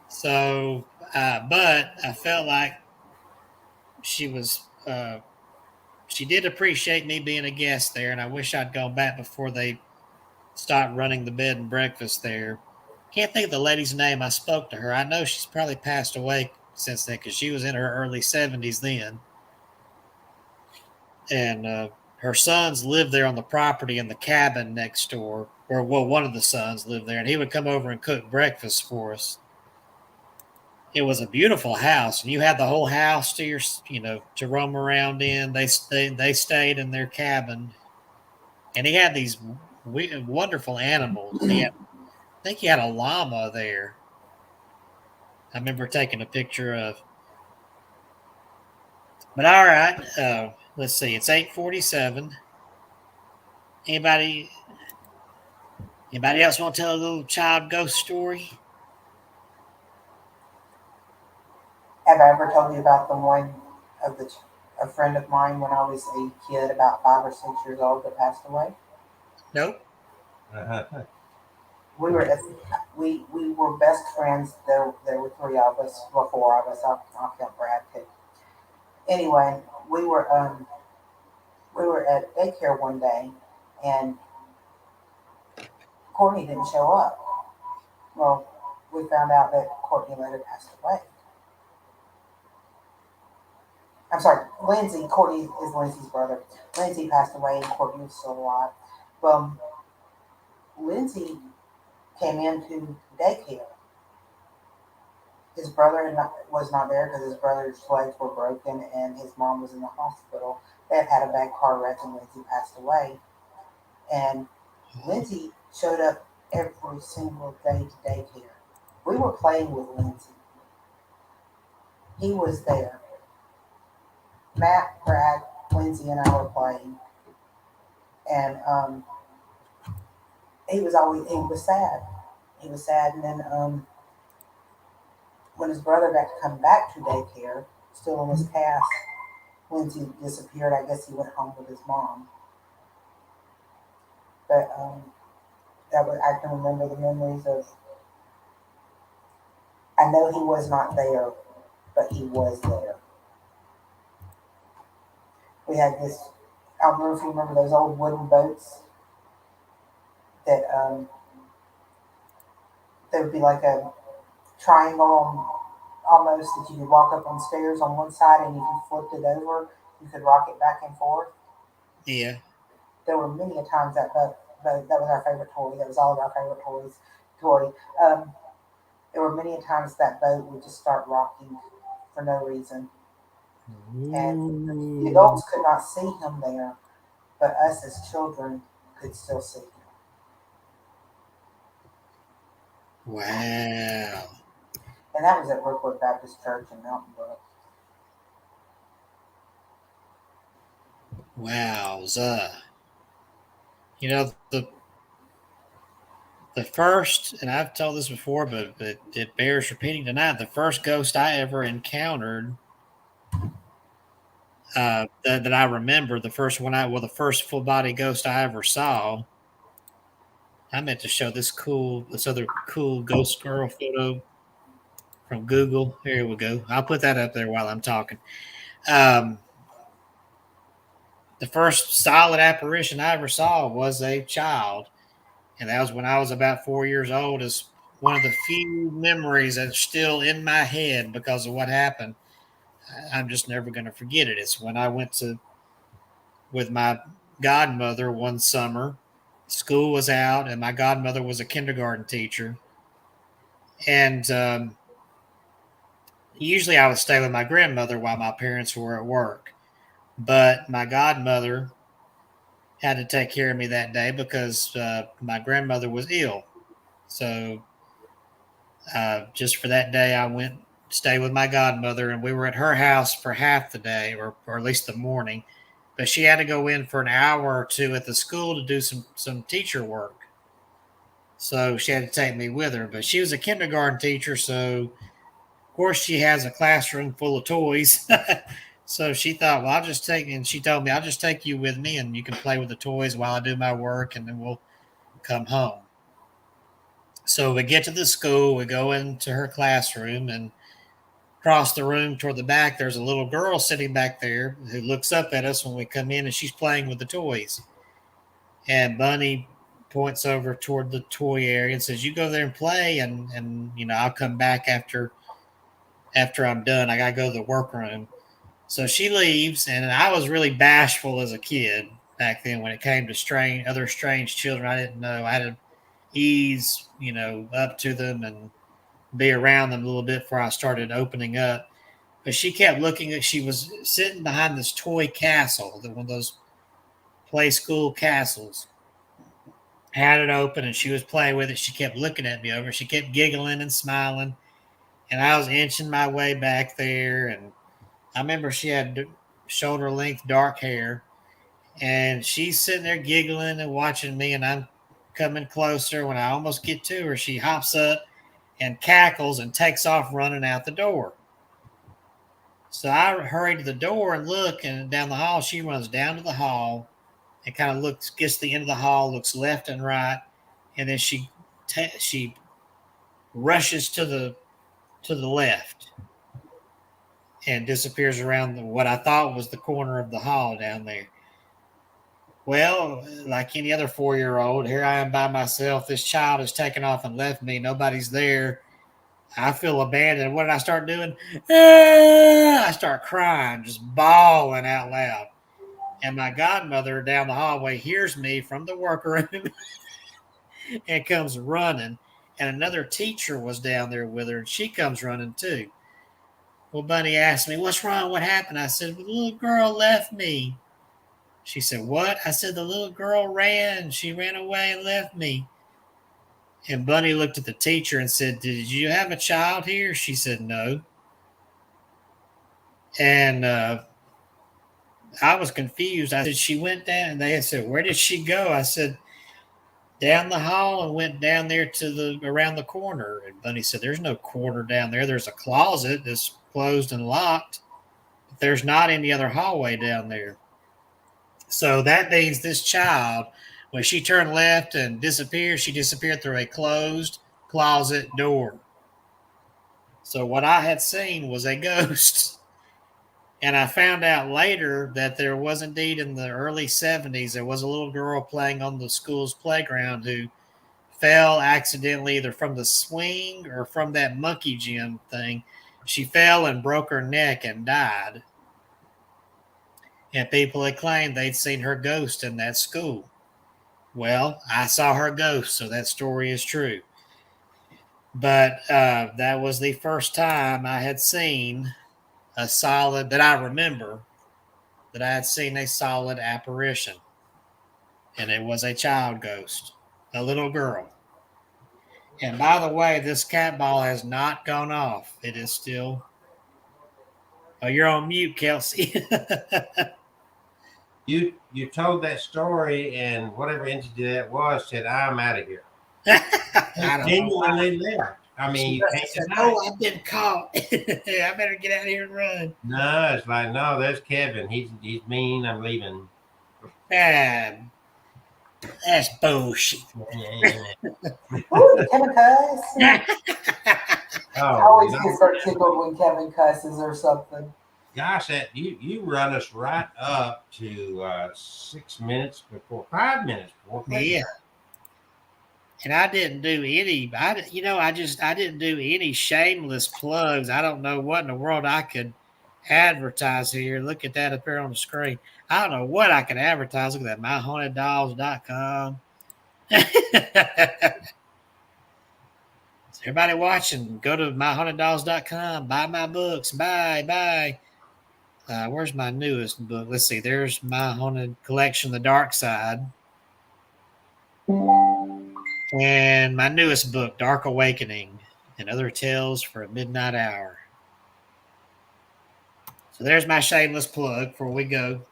So, but I felt like she did appreciate me being a guest there, and I wish I'd gone back before they stopped running the bed and breakfast there. Can't think of the lady's name. I spoke to her. I know she's probably passed away since then, because she was in her early 70s then. And her sons lived there on the property in the cabin next door, or one of the sons lived there, and he would come over and cook breakfast for us. It was a beautiful house, and you had the whole house to to roam around in. They stayed in their cabin, and he had these wonderful animals. I think he had a llama there. I remember taking a picture of. But all right, let's see. It's 8:47. Anybody else want to tell a little child ghost story? Have I ever told you about the one of a friend of mine when I was a kid, about 5 or 6 years old, that passed away? Nope. We were best friends. There were 3 of us, well, 4 of us. I'll count Brad too. Anyway, we were at daycare one day, and Courtney didn't show up. Well, we found out that Courtney later passed away. I'm sorry, Lindsay. Courtney is Lindsay's brother. Lindsay passed away, and Courtney was still alive. Well, Lindsay came into daycare. His brother was not there because his brother's legs were broken and his mom was in the hospital. They had a bad car wreck and Lindsay passed away. And Lindsay showed up every single day to daycare. We were playing with Lindsay. He was there. Matt, Brad, Lindsay, and I were playing. And he was sad. He was sad, and then when his brother got to come back to daycare, still in his cast, Lindsay disappeared. I guess he went home with his mom. But I can remember the memories of. I know he was not there, but he was there. We had this. I don't know if you remember those old wooden boats that there would be like a triangle almost that you could walk up on stairs on one side, and if you flipped it over, you could rock it back and forth. Yeah. There were many a times that was our favorite toy. That was all of our favorite toys, Tori, there were many times that boat would just start rocking for no reason. And the adults could not see him there, but us as children could still see him. Wow. And that was at Brookwood Baptist Church in Mountain Brook. Wowza. You know, the first, and I've told this before, but it bears repeating tonight, the first ghost I ever encountered that I remember, the first full body ghost I ever saw. I meant to show this other cool ghost girl photo from Google. Here we go. I'll put that up there while I'm talking. The first solid apparition I ever saw was a child, and that was when I was about 4 years old. It's one of the few memories that's still in my head because of what happened. I'm just never going to forget it. It's when I went with my godmother one summer. School was out, and my godmother was a kindergarten teacher. And usually I would stay with my grandmother while my parents were at work. But my godmother had to take care of me that day because my grandmother was ill. So just for that day, I went to stay with my godmother, and we were at her house for half the day, or at least the morning. But she had to go in for an hour or two at the school to do some teacher work. So she had to take me with her. But she was a kindergarten teacher, so of course she has a classroom full of toys. So she thought, well, and she told me, I'll just take you with me and you can play with the toys while I do my work, and then we'll come home. So we get to the school, we go into her classroom, and across the room toward the back, there's a little girl sitting back there who looks up at us when we come in, and she's playing with the toys. And Bunny points over toward the toy area and says, you go there and play, and I'll come back after I'm done. I got to go to the workroom. So she leaves, and I was really bashful as a kid back then when it came to other strange children. I didn't know. I had to ease, up to them and be around them a little bit before I started opening up. But she kept looking she was sitting behind this toy castle, one of those play school castles. Had it open, and she was playing with it. She kept looking at me over. She kept giggling and smiling, and I was inching my way back there. And I remember she had shoulder length dark hair, and she's sitting there giggling and watching me, and I'm coming closer. When I almost get to her, she hops up and cackles and takes off running out the door. So I hurry to the door and look, and down the hall, she runs down to the hall and kind of gets to the end of the hall, looks left and right, and then she rushes to the left and disappears around what I thought was the corner of the hall down there. Well, like any other 4-year-old, here I am by myself. This child has taken off and left me. Nobody's there. I feel abandoned. What did I start doing? I start crying, just bawling out loud. And my godmother down the hallway hears me from the workroom and comes running. And another teacher was down there with her, and she comes running too. Well, Bunny asked me, what's wrong? What happened? I said, well, the little girl left me. She said, what? I said, the little girl ran. She ran away and left me. And Bunny looked at the teacher and said, did you have a child here? She said, no. And I was confused. I said, she went down. And they said, where did she go? I said, down the hall, and went down there around the corner. And Bunny said, there's no corner down there. There's a closet that's closed and locked. But there's not any other hallway down there. So that means this child, when she turned left and disappeared, she disappeared through a closed closet door. So what I had seen was a ghost. And I found out later that there was indeed, in the early 70s, there was a little girl playing on the school's playground who fell accidentally either from the swing or from that monkey gym thing. She fell and broke her neck and died. And people had claimed they'd seen her ghost in that school. Well, I saw her ghost, so that story is true. But that was the first time I had seen a solid, that I remember, that I had seen a solid apparition. And it was a child ghost, a little girl. And by the way, this cat ball has not gone off. It is still. Oh, you're on mute, Kelsey. You told that story, and whatever entity that was said, "I'm out of here." I don't know. Genuinely left. I mean, you can't Said, deny "Oh, it. I've been caught. I better get out of here and run." No, it's like, no, there's Kevin. He's mean. I'm leaving. Ah, that's bullshit. Ooh, Kevin cuss. I always get so tickled when Kevin cusses or something. Gosh, that you run us right up to 6 minutes before 5 minutes before. Yeah. And I didn't do any. I didn't do any shameless plugs. I don't know what in the world I could advertise here. Look at that up there on the screen. I don't know what I could advertise. Look at that, myhauntedDolls.com. So everybody watching, go to myhauntedDolls.com. Buy my books. Bye. Where's my newest book? Let's see. There's My Haunted Collection, The Dark Side. And my newest book, Dark Awakening and Other Tales for a Midnight Hour. So there's my shameless plug before we go.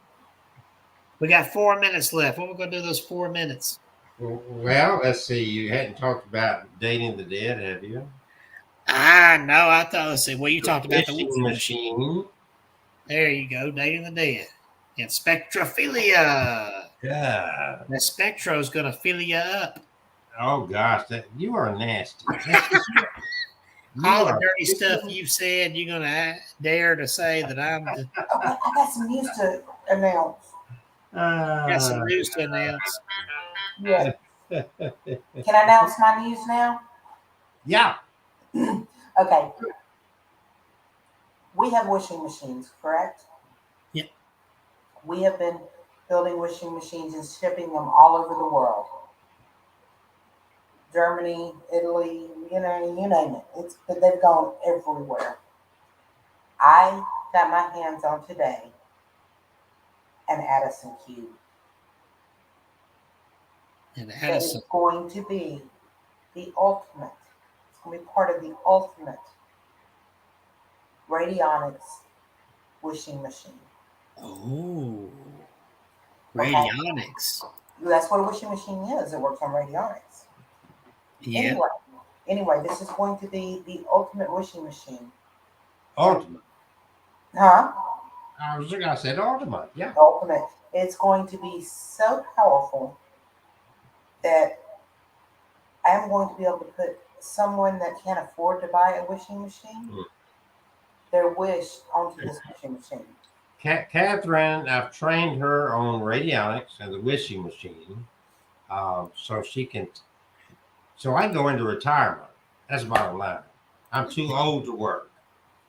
We got 4 minutes left. What are we going to do those 4 minutes? Well, let's see. You hadn't talked about Dating the Dead, have you? I know. I thought, let's see. Well, you talked about the Wishing Machine. There you go. Dating the Dead. And Spectrophilia. God. The Spectro's going to fill you up. Oh gosh, that you are nasty. All the dirty stuff you said, you're going to dare to say that I'm. Okay, I got some news to announce. Got some news to announce. Yeah. Can I announce my news now? Yeah. Okay. We have wishing machines, correct? Yep. We have been building wishing machines and shipping them all over the world. Germany, Italy, you name it. They've gone everywhere. I got my hands on today an Addison Cube. And That Addison. is going to be the ultimate. It's going to be part of the ultimate radionics wishing machine. Oh. Radionics. That's what a wishing machine is. It works on radionics. Yeah. Anyway, this is going to be the ultimate wishing machine. Ultimate. Huh? I said ultimate. Yeah. Ultimate. It's going to be so powerful that I'm going to be able to put someone that can't afford to buy a wishing machine, their wish onto this wishing machine. Catherine, I've trained her on radionics and the wishing machine, so she can. So I go into retirement. That's the bottom line. I'm too old to work.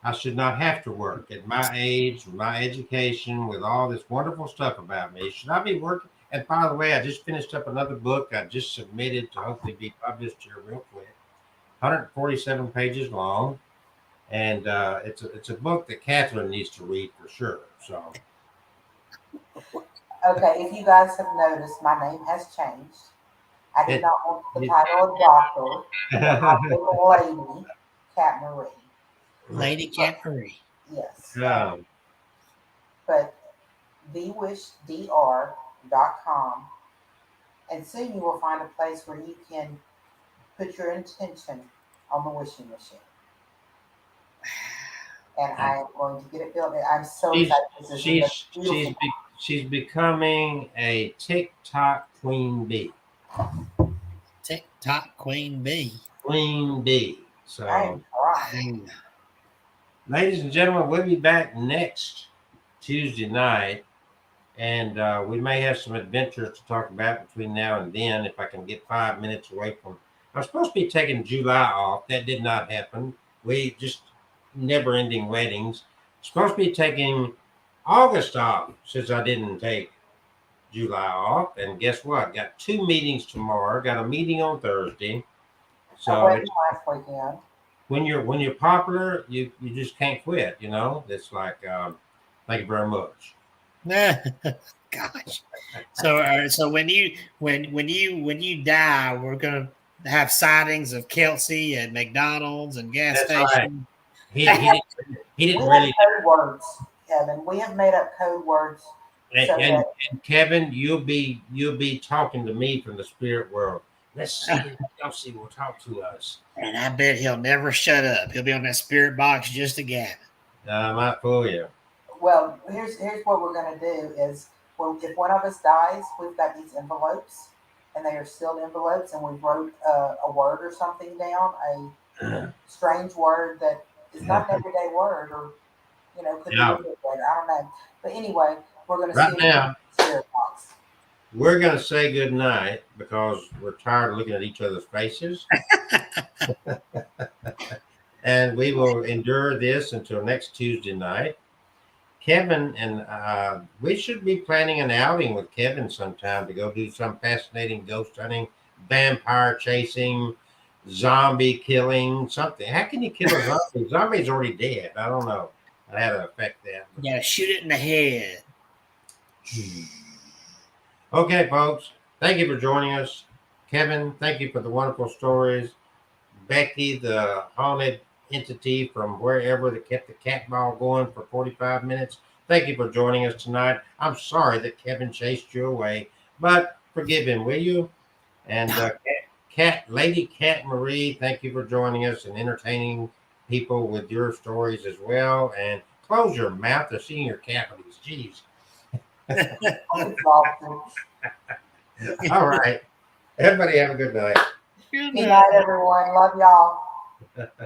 I should not have to work at my age, with my education, with all this wonderful stuff about me. Should I be working? And by the way, I just finished up another book I just submitted to hopefully be published here real quick. 147 pages long. And it's a book that Catherine needs to read for sure. So, Okay, if you guys have noticed, my name has changed. I did not want the title of doctor. I took Lady Cat Marie. Lady Cat Marie. Yes. But thewhishdr.com, and soon you will find a place where you can put your intention on the wishing machine. And I am going to get it built. I'm so excited. She's becoming a TikTok queen bee. TikTok queen bee. Queen bee. So, all right. Ladies and gentlemen, we'll be back next Tuesday night, and we may have some adventures to talk about between now and then. If I can get 5 minutes away from, I was supposed to be taking July off. That did not happen. We just never-ending weddings. Supposed to be taking August off since I didn't take July off. And guess what? Got 2 meetings tomorrow. Got a meeting on Thursday. So went it's, last weekend. when you're popular, you just can't quit. You know, it's like thank you very much. Gosh. So when you die, we're gonna have sightings of Kelsey at McDonald's and gas That's right. stations. He didn't We have really. code words, Kevin. We have made up code words so And, that and Kevin, you'll be talking to me from the spirit world. Let's see if Kelsey will talk to us. And I bet he'll never shut up. He'll be on that spirit box just a gabbing. I might fool you. well, here's what we're gonna do is if one of us dies, we've got these envelopes and they are sealed envelopes and we wrote a word or something down, a strange word that is not an everyday word or could be a good word. I don't know. But anyway, we're gonna Right see now, the spirit box. we're going to say good night because we're tired of looking at each other's faces. And we will endure this until next Tuesday night. Kevin and we should be planning an outing with Kevin sometime to go do some fascinating ghost hunting, vampire chasing, zombie killing, something. How can you kill a zombie? Zombie's already dead. I don't know how to affect that. You gotta shoot it in the head. Okay, folks. Thank you for joining us. Kevin, thank you for the wonderful stories. Becky, the haunted entity from wherever that kept the cat ball going for 45 minutes. Thank you for joining us tonight. I'm sorry that Kevin chased you away, but forgive him, will you? And Lady Cat Marie, thank you for joining us and entertaining people with your stories as well. And close your mouth. They're seeing your cavities. Jeez. All right. Everybody have a good night. Good night, everyone. Love y'all.